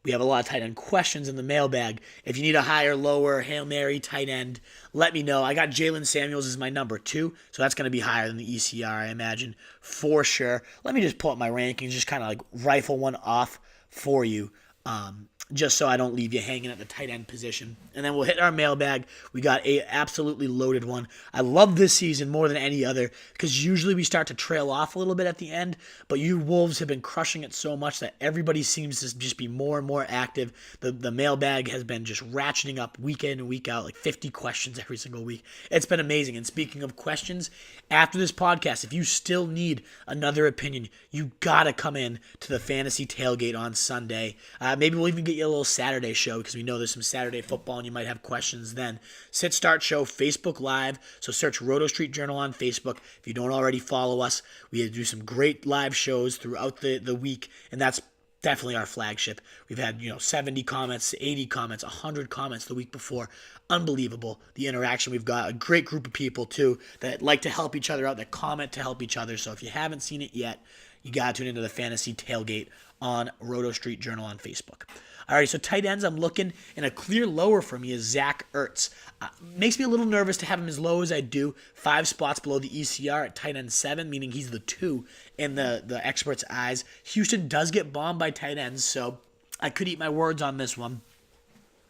we have a lot of tight end questions in the mailbag. If you need a higher, lower, Hail Mary tight end, let me know. I got Jaylen Samuels as my number 2, so that's going to be higher than the ECR, I imagine, for sure. Let me just pull up my rankings, just kind of like rifle one off for you, just so I don't leave you hanging at the tight end position. And then we'll hit our mailbag. We got a absolutely loaded one. I love this season more than any other because usually we start to trail off a little bit at the end, but you Wolves have been crushing it so much that everybody seems to just be more and more active. The mailbag has been just ratcheting up week in and week out, like 50 questions every single week. It's been amazing. And speaking of questions, after this podcast, if you still need another opinion, you got to come in to the Fantasy Tailgate on Sunday. Maybe we'll even get you a little Saturday show because we know there's some Saturday football and you might have questions then. Sit Start Show, Facebook Live. So search Roto Street Journal on Facebook. If you don't already follow us, we do some great live shows throughout the week, and that's definitely our flagship. We've had 70 comments, 80 comments, 100 comments the week before. Unbelievable, the interaction we've got. A great group of people, too, that like to help each other out, that comment to help each other. So if you haven't seen it yet, you got to tune into the Fantasy Tailgate on Roto Street Journal on Facebook. All right, so tight ends, I'm looking, and a clear lower for me is Zach Ertz. Makes me a little nervous to have him as low as I do. 5 spots below the ECR at tight end 7, meaning he's the 2 in the experts' eyes. Houston does get bombed by tight ends, so I could eat my words on this one.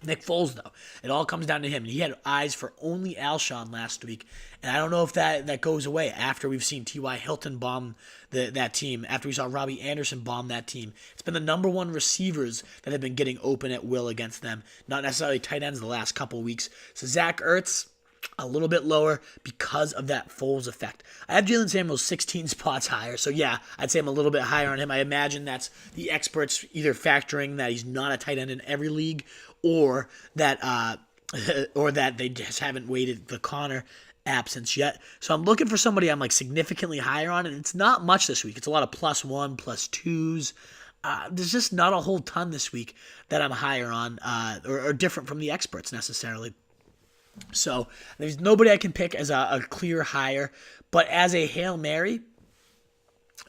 Nick Foles, though, it all comes down to him. And he had eyes for only Alshon last week. And I don't know if that goes away after we've seen T.Y. Hilton bomb that team, after we saw Robby Anderson bomb that team. It's been the number one receivers that have been getting open at will against them, not necessarily tight ends the last couple of weeks. So Zach Ertz, a little bit lower because of that Foles effect. I have Jaylen Samuels 16 spots higher, so yeah, I'd say I'm a little bit higher on him. I imagine that's the experts either factoring that he's not a tight end in every league, or that they just haven't weighted the Connor absence yet. So I'm looking for somebody I'm like significantly higher on, and it's not much this week. It's a lot of +1, +2s. There's just not a whole ton this week that I'm higher on, or different from the experts necessarily. So there's nobody I can pick as a clear higher, but as a Hail Mary,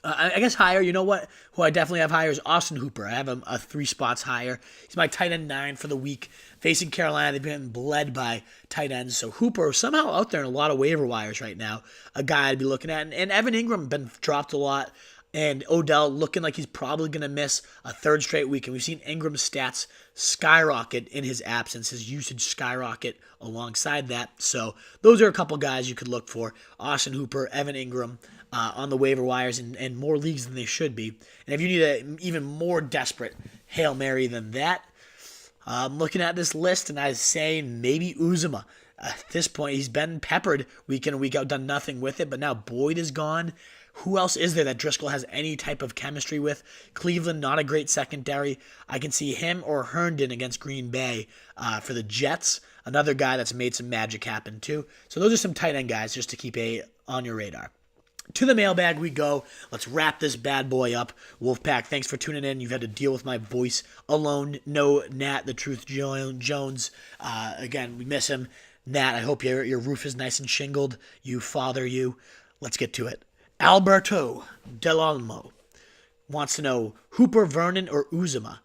I guess higher, you know what? Who I definitely have higher is Austin Hooper. I have him 3 spots higher. He's my tight end 9 for the week. Facing Carolina, they've been bled by tight ends. So Hooper somehow out there in a lot of waiver wires right now. A guy I'd be looking at. And Evan Ingram been dropped a lot. And Odell looking like he's probably going to miss a 3rd straight week. And we've seen Ingram's stats skyrocket in his absence, his usage skyrocket alongside that. So those are a couple guys you could look for. Austin Hooper, Evan Ingram on the waiver wires in more leagues than they should be. And if you need an even more desperate Hail Mary than that, I'm looking at this list and I say maybe Uzomah. At this point, he's been peppered week in and week out, done nothing with it, but now Boyd is gone. Who else is there that Driscoll has any type of chemistry with? Cleveland, not a great secondary. I can see him or Herndon against Green Bay for the Jets. Another guy that's made some magic happen too. So those are some tight end guys just to keep on your radar. To the mailbag we go. Let's wrap this bad boy up. Wolfpack, thanks for tuning in. You've had to deal with my voice alone. No Nat, the Truth Jones. Again, we miss him. Nat, I hope your roof is nice and shingled. You father, you. Let's get to it. Alberto Delolmo wants to know Hooper, Vernon, or Uzomah.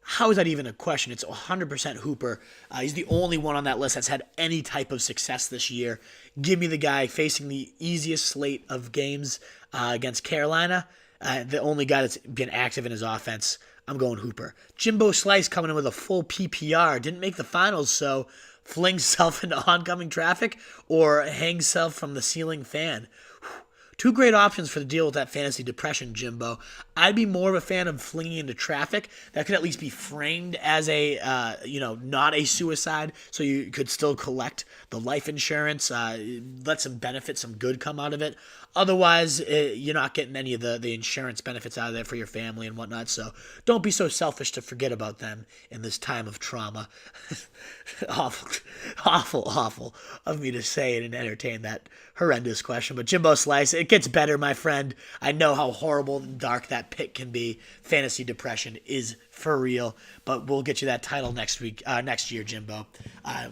How is that even a question? It's 100% Hooper. He's the only one on that list that's had any type of success this year. Give me the guy facing the easiest slate of games against Carolina. The only guy that's been active in his offense. I'm going Hooper. Jimbo Slice coming in with a full PPR. Didn't make the finals, so flings self into oncoming traffic or hangs self from the ceiling fan. 2 great options for the deal with that fantasy depression, Jimbo. I'd be more of a fan of flinging into traffic. That could at least be framed as a, not a suicide, so you could still collect the life insurance, let some benefit, some good come out of it. Otherwise, you're not getting any of the insurance benefits out of that for your family and whatnot, so don't be so selfish to forget about them in this time of trauma. Awful of me to say it and entertain that horrendous question. But Jimbo Slice, it gets better, my friend. I know how horrible and dark that pit can be. Fantasy depression is for real, but we'll get you that title next year, Jimbo.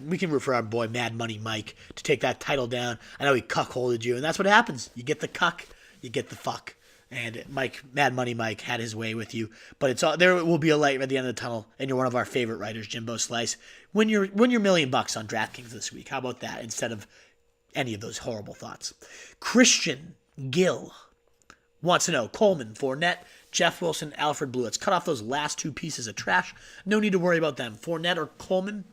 We can root for our boy Mad Money Mike to take that title down. I know he cuckolded you, and that's what happens. You get the cuck, you get the fuck. And Mad Money Mike had his way with you, but there will be a light at the end of the tunnel, and you're one of our favorite writers, Jimbo Slice. Win your $1 million on DraftKings this week. How about that? Instead of any of those horrible thoughts. Christian Gill wants to know Coleman, Fournette, Jeff Wilson, Alfred Blue. Let's cut off those last 2 pieces of trash. No need to worry about them. Fournette or Coleman?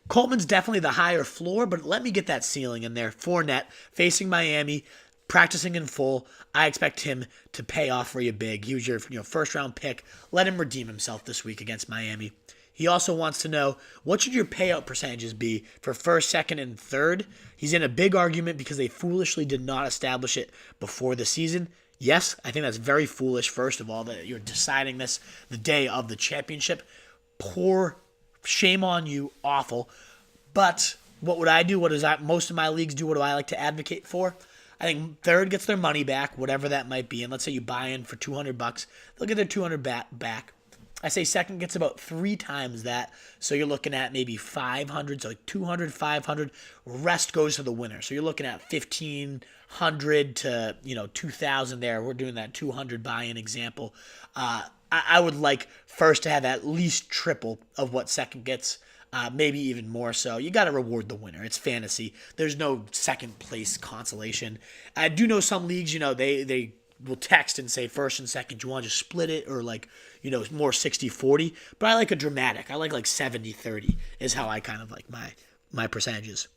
Coleman's definitely the higher floor, but let me get that ceiling in there. Fournette facing Miami, practicing in full. I expect him to pay off for you big. He was your first-round pick. Let him redeem himself this week against Miami. He also wants to know, what should your payout percentages be for 1st, 2nd, and 3rd? He's in a big argument because they foolishly did not establish it before the season. Yes, I think that's very foolish, first of all, that you're deciding this the day of the championship. Poor, shame on you, awful. But what would I do? Most of my leagues do? What do I like to advocate for? I think 3rd gets their money back, whatever that might be. And let's say you buy in for $200. They'll get their $200 back. I say 2nd gets about 3 times that, so you're looking at maybe 500, so like 200, 500. Rest goes to the winner, so you're looking at 1,500 to 2,000 there. We're doing that 200 buy-in example. I would like 1st to have at least triple of what 2nd gets, maybe even more so. You got to reward the winner. It's fantasy. There's no 2nd place consolation. I do know some leagues, they will text and say first and second, do you want to just split it or like, more 60-40? But I like a dramatic. I like 70-30 is how I kind of like my percentages.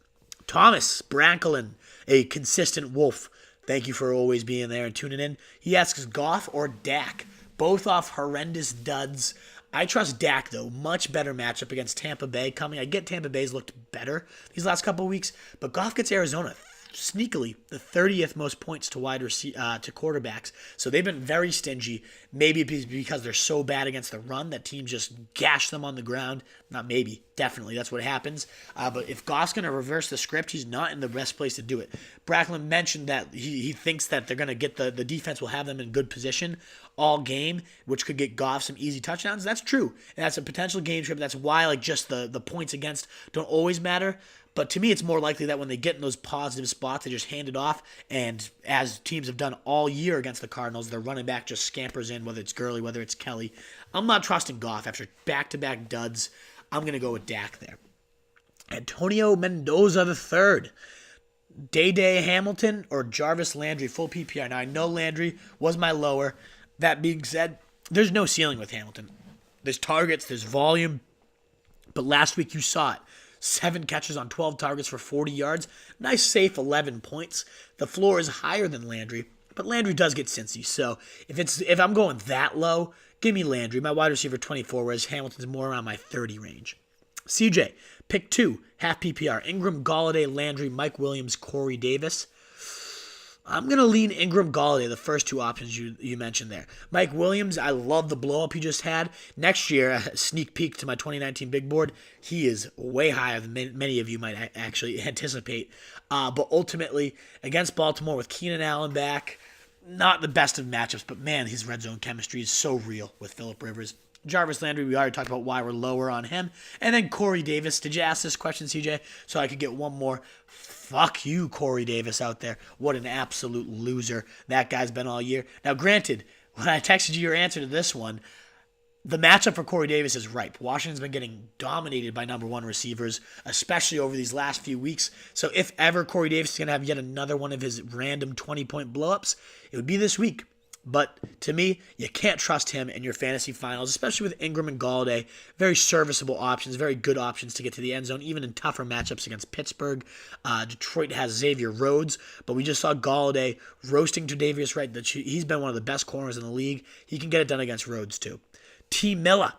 Thomas Branklin, a consistent wolf. Thank you for always being there and tuning in. He asks Goff or Dak, both off horrendous duds. I trust Dak, though. Much better matchup against Tampa Bay coming. I get Tampa Bay's looked better these last couple of weeks, but Goff gets Arizona sneakily the 30th most points to to quarterbacks. So they've been very stingy. Maybe because they're so bad against the run that teams just gash them on the ground. Not maybe, definitely, that's what happens. But if Goff's going to reverse the script, he's not in the best place to do it. Bracklin mentioned that he thinks that they're going to get the defense will have them in good position all game, which could get Goff some easy touchdowns. That's true. And that's a potential game script. That's why just the points against don't always matter. But to me, it's more likely that when they get in those positive spots, they just hand it off. And as teams have done all year against the Cardinals, their running back just scampers in, whether it's Gurley, whether it's Kelly. I'm not trusting Goff after back-to-back duds. I'm going to go with Dak there. Antonio Mendoza III. Day Hamilton or Jarvis Landry, full PPR. Now, I know Landry was my lower. That being said, there's no ceiling with Hamilton. There's targets, there's volume. But last week you saw it. 7 catches on 12 targets for 40 yards. Nice, safe 11 points. The floor is higher than Landry, but Landry does get Cincy. So if I'm going that low, give me Landry. My wide receiver 24, whereas Hamilton's more around my 30 range. CJ, pick 2, half PPR. Ingram, Galladay, Landry, Mike Williams, Corey Davis. I'm going to lean Ingram, Galladay, the first 2 options you mentioned there. Mike Williams, I love the blow-up he just had. Next year, a sneak peek to my 2019 big board, he is way higher than many of you might actually anticipate. But ultimately, against Baltimore with Keenan Allen back, not the best of matchups, but man, his red zone chemistry is so real with Phillip Rivers. Jarvis Landry, we already talked about why we're lower on him. And then Corey Davis. Did you ask this question, CJ? So I could get one more. Fuck you, Corey Davis out there. What an absolute loser that guy's been all year. Now, granted, when I texted you your answer to this one, the matchup for Corey Davis is ripe. Washington's been getting dominated by number 1 receivers, especially over these last few weeks. So if ever Corey Davis is going to have yet another one of his random 20-point blowups, it would be this week. But to me, you can't trust him in your fantasy finals, especially with Ingram and Galladay. Very serviceable options, very good options to get to the end zone, even in tougher matchups against Pittsburgh. Detroit has Xavier Rhodes, but we just saw Galladay roasting Tre'Davious Wright. He's been one of the best corners in the league. He can get it done against Rhodes, too. T. Miller.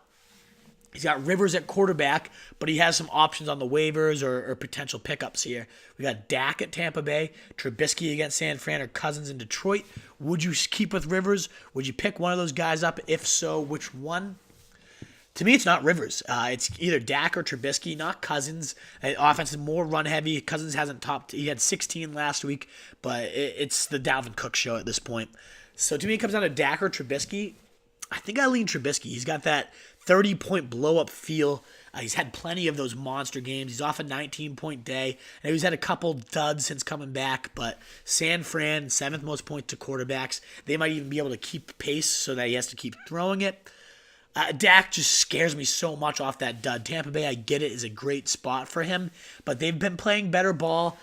He's got Rivers at quarterback, but he has some options on the waivers or potential pickups here. We got Dak at Tampa Bay, Trubisky against San Fran, or Cousins in Detroit. Would you keep with Rivers? Would you pick one of those guys up? If so, which one? To me, it's not Rivers. It's either Dak or Trubisky, not Cousins. Offense is more run-heavy. Cousins hasn't topped. He had 16 last week, but it's the Dalvin Cook show at this point. So to me, it comes down to Dak or Trubisky. I think I lean Trubisky. He's got that 30-point blow-up feel. He's had plenty of those monster games. He's off a 19-point day. And he's had a couple duds since coming back. But San Fran, 7th most points to quarterbacks. They might even be able to keep pace so that he has to keep throwing it. Dak just scares me so much off that dud. Tampa Bay, I get it, is a great spot for him. But they've been playing better ball.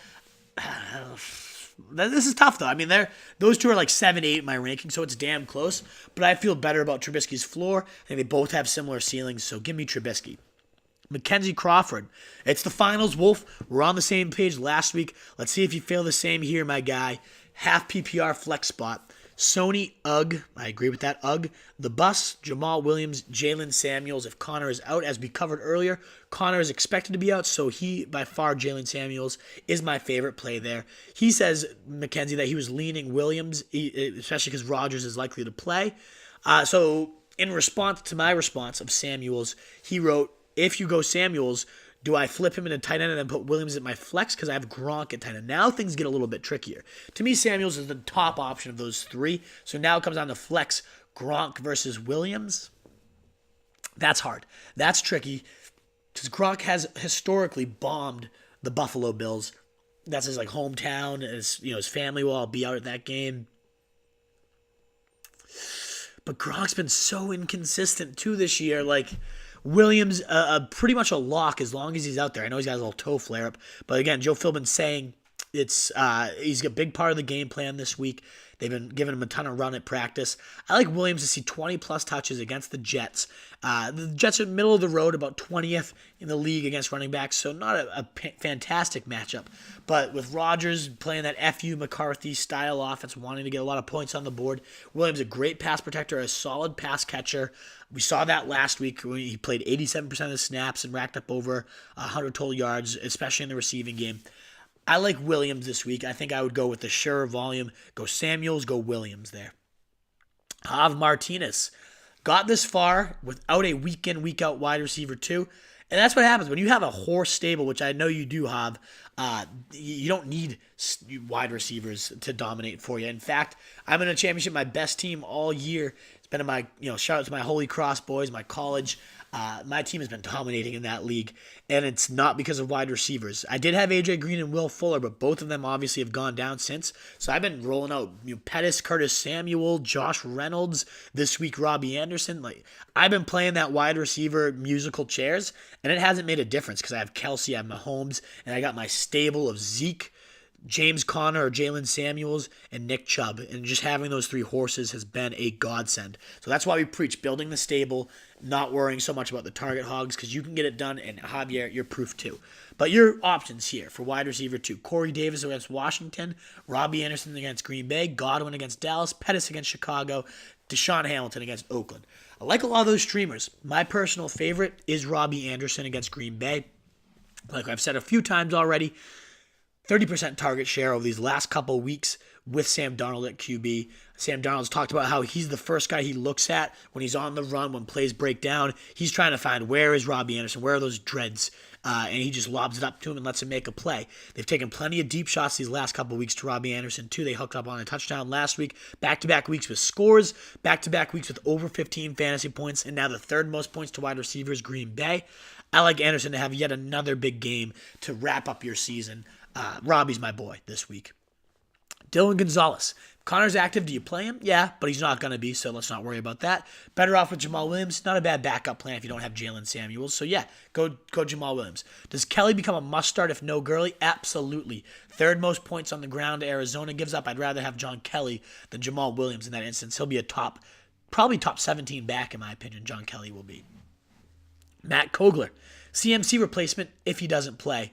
This is tough, though. I mean, those two are like 7, 8 in my ranking, so it's damn close. But I feel better about Trubisky's floor. I think they both have similar ceilings, so give me Trubisky. Mackenzie Crawford. It's the finals, Wolf. We're on the same page last week. Let's see if you feel the same here, my guy. Half PPR flex spot. Sony, Ugg. I agree with that, Ugg. The Bus, Jamaal Williams, Jaylen Samuels. If Connor is out, as we covered earlier, Connor is expected to be out, so by far, Jaylen Samuels is my favorite play there. He says, Mackenzie, that he was leaning Williams, especially because Rodgers is likely to play. So in response to my response of Samuels, he wrote, if you go Samuels, do I flip him into tight end and then put Williams at my flex because I have Gronk at tight end? Now things get a little bit trickier. To me, Samuels is the top option of those 3. So now it comes down to flex Gronk versus Williams. That's hard. That's tricky because Gronk has historically bombed the Buffalo Bills. That's his hometown. His family will all be out at that game. But Gronk's been so inconsistent too this year. Williams, pretty much a lock as long as he's out there. I know he's got a little toe flare-up. But again, Joe Philbin's saying He's a big part of the game plan this week. They've been giving him a ton of run at practice. I like Williams to see 20-plus touches against the Jets. The Jets are middle of the road, about 20th in the league against running backs, so not a fantastic matchup. But with Rodgers playing that F.U. McCarthy-style offense, wanting to get a lot of points on the board, Williams a great pass protector, a solid pass catcher. We saw that last week when he played 87% of the snaps and racked up over 100 total yards, especially in the receiving game. I like Williams this week. I think I would go with the sure volume. Go Samuels, go Williams there. Jav Martinez got this far without a week-in, week-out wide receiver too. And that's what happens when you have a horse stable, which I know you do have. You don't need wide receivers to dominate for you. In fact, I'm in a championship, my best team all year. It's been in my, shout out to my Holy Cross boys, my college. My team has been dominating in that league, and it's not because of wide receivers. I did have A.J. Green and Will Fuller, but both of them obviously have gone down since. So I've been rolling out Pettis, Curtis Samuel, Josh Reynolds, this week Robby Anderson. I've been playing that wide receiver musical chairs, and it hasn't made a difference because I have Kelsey, I have Mahomes, and I got my stable of Zeke, James Conner or Jaylen Samuels, and Nick Chubb. And just having those three horses has been a godsend. So that's why we preach building the stable, not worrying so much about the target hogs, because you can get it done, and Javier, you're proof too. But your options here for wide receiver too: Corey Davis against Washington, Robby Anderson against Green Bay, Godwin against Dallas, Pettis against Chicago, Deshaun Hamilton against Oakland. I like a lot of those streamers. My personal favorite is Robby Anderson against Green Bay. Like I've said a few times already, 30% target share over these last couple weeks with Sam Darnold at QB. Sam Darnold's talked about how he's the first guy he looks at when he's on the run, when plays break down. He's trying to find where is Robby Anderson, where are those dreads, and he just lobs it up to him and lets him make a play. They've taken plenty of deep shots these last couple weeks to Robby Anderson, too. They hooked up on a touchdown last week. Back-to-back weeks with scores, back-to-back weeks with over 15 fantasy points, and now the third most points to wide receivers, Green Bay. I like Anderson to have yet another big game to wrap up your season. Robbie's my boy this week. Dylan Gonzalez. If Connor's active, do you play him? Yeah, but he's not going to be, so let's not worry about that. Better off with Jamaal Williams. Not a bad backup plan if you don't have Jaylen Samuels. So yeah, go Jamaal Williams. Does Kelly become a must-start if no Gurley? Absolutely. Third most points on the ground Arizona gives up. I'd rather have John Kelly than Jamaal Williams in that instance. He'll be probably top 17 back in my opinion, John Kelly will be. Matt Kogler. CMC replacement if he doesn't play.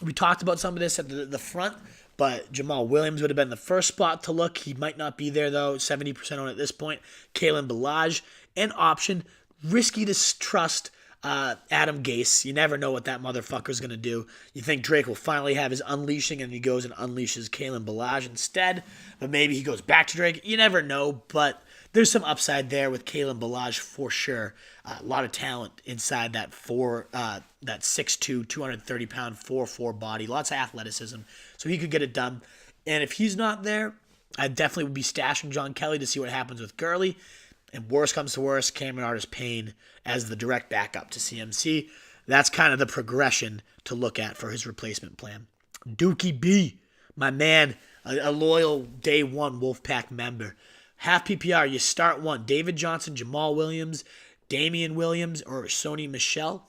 We talked about some of this at the front, but Jamaal Williams would have been the first spot to look. He might not be there, though. 70% on at this point. Kalen Ballage, an option. Risky to trust Adam Gase. You never know what that motherfucker's going to do. You think Drake will finally have his unleashing, and he goes and unleashes Kalen Ballage instead. But maybe he goes back to Drake. You never know, but there's some upside there with Kalen Ballage for sure. A lot of talent inside that 6'2", 230-pound 4'4" body. Lots of athleticism, so he could get it done. And if he's not there, I definitely would be stashing John Kelly to see what happens with Gurley. And worst comes to worst, Cameron Artis-Payne as the direct backup to CMC. That's kind of the progression to look at for his replacement plan. Dookie B, my man, a loyal day one Wolfpack member. Half PPR, you start one. David Johnson, Jamaal Williams, Damian Williams, or Sony Michel.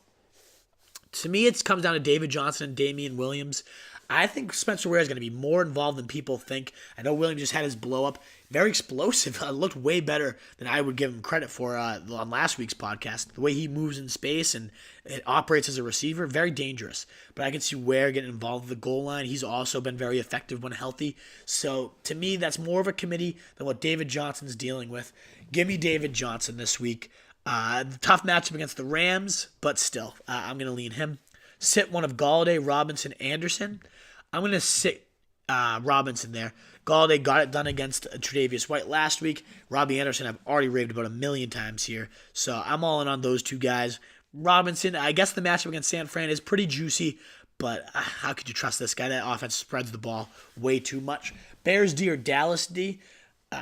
To me, it comes down to David Johnson and Damian Williams. I think Spencer Ware is going to be more involved than people think. I know Williams just had his blow-up. Very explosive. Looked way better than I would give him credit for on last week's podcast. The way he moves in space and it operates as a receiver, very dangerous. But I can see Ware getting involved with the goal line. He's also been very effective when healthy. So to me, that's more of a committee than what David Johnson's dealing with. Give me David Johnson this week. The tough matchup against the Rams, but still, I'm going to lean him. Sit one of Galladay, Robinson, Anderson. I'm going to sit Robinson there. Galladay got it done against Tre'Davious White last week. Robby Anderson I've already raved about a million times here. So I'm all in on those two guys. Robinson, I guess the matchup against San Fran is pretty juicy, but how could you trust this guy? That offense spreads the ball way too much. Bears D or Dallas D?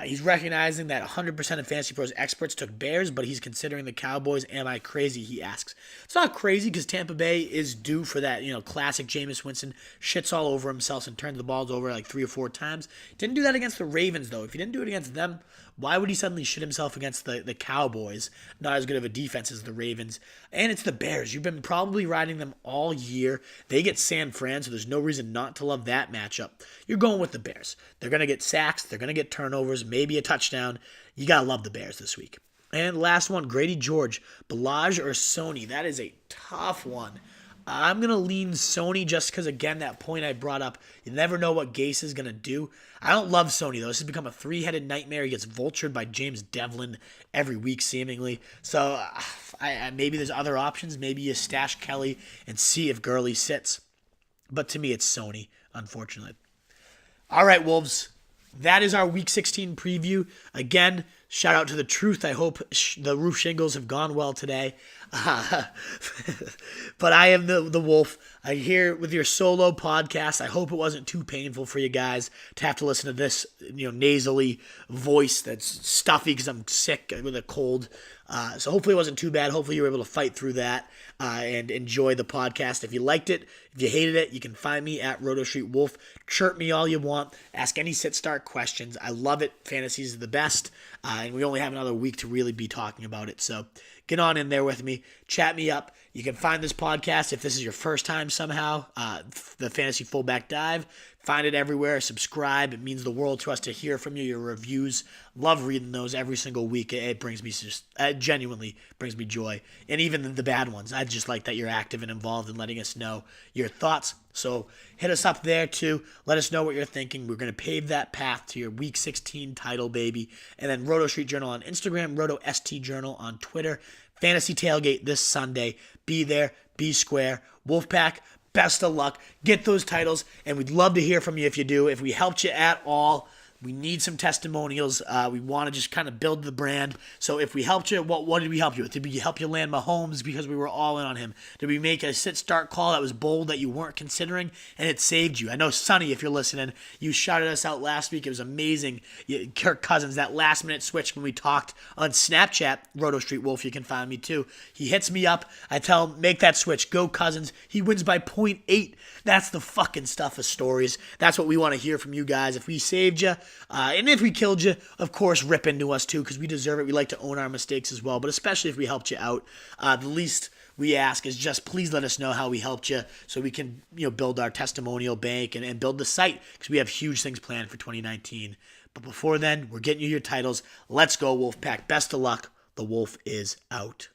He's recognizing that 100% of Fantasy Pros experts took Bears, but he's considering the Cowboys. Am I crazy, he asks. It's not crazy because Tampa Bay is due for that, classic Jameis Winston, shits all over himself and turns the balls over like 3 or 4 times. Didn't do that against the Ravens, though. If he didn't do it against them, Why would he suddenly shit himself against the Cowboys? Not as good of a defense as the Ravens. And it's the Bears. You've been probably riding them all year. They get San Fran, so there's no reason not to love that matchup. You're going with the Bears. They're going to get sacks. They're going to get turnovers, maybe a touchdown. You got to love the Bears this week. And last one, Grady George, Ballage or Sony? That is a tough one. I'm going to lean Sony just because, again, that point I brought up, you never know what Gase is going to do. I don't love Sony, though. This has become a three-headed nightmare. He gets vultured by James Devlin every week, seemingly. So maybe there's other options. Maybe you stash Kelly and see if Gurley sits. But to me, it's Sony, unfortunately. All right, Wolves. That is our Week 16 preview. Again, shout out to the Truth. I hope the roof shingles have gone well today. But I am the Wolf. I'm here with your solo podcast. I hope it wasn't too painful for you guys to have to listen to this, nasally voice that's stuffy because I'm sick with a cold. So hopefully it wasn't too bad. Hopefully you were able to fight through that and enjoy the podcast. If you liked it, if you hated it, you can find me at Roto Street Wolf. Chirp me all you want. Ask any sit-start questions. I love it. Fantasy is the best. And we only have another week to really be talking about it. So get on in there with me. Chat me up. You can find this podcast if this is your first time somehow. The Fantasy Fullback Dive. Find it everywhere. Subscribe. It means the world to us to hear from you. Your reviews. Love reading those every single week. It brings me genuinely brings me joy. And even the bad ones. I just like that you're active and involved in letting us know your thoughts. So hit us up there too. Let us know what you're thinking. We're going to pave that path to your Week 16 title, baby. And then Roto Street Journal on Instagram, Roto ST Journal on Twitter. Fantasy Tailgate this Sunday. Be there. Be square. Wolfpack, best of luck. Get those titles. And we'd love to hear from you if you do. If we helped you at all, we need some testimonials. We want to just kind of build the brand. So if we helped you, what did we help you with? Did we help you land Mahomes because we were all in on him? Did we make a sit-start call that was bold that you weren't considering and it saved you? I know, Sonny, if you're listening, you shouted us out last week. It was amazing. Kirk Cousins, that last-minute switch when we talked on Snapchat, Roto Street Wolf, you can find me too. He hits me up. I tell him, make that switch. Go Cousins. He wins by 0.8. That's the fucking stuff of stories. That's what we want to hear from you guys. If we saved you, and if we killed you, of course, rip into us too, because we deserve it. We like to own our mistakes as well, but especially if we helped you out. The least we ask is just please let us know how we helped you so we can build our testimonial bank and build the site, because we have huge things planned for 2019. But before then, we're getting you your titles. Let's go, Wolfpack. Best of luck. The Wolf is out.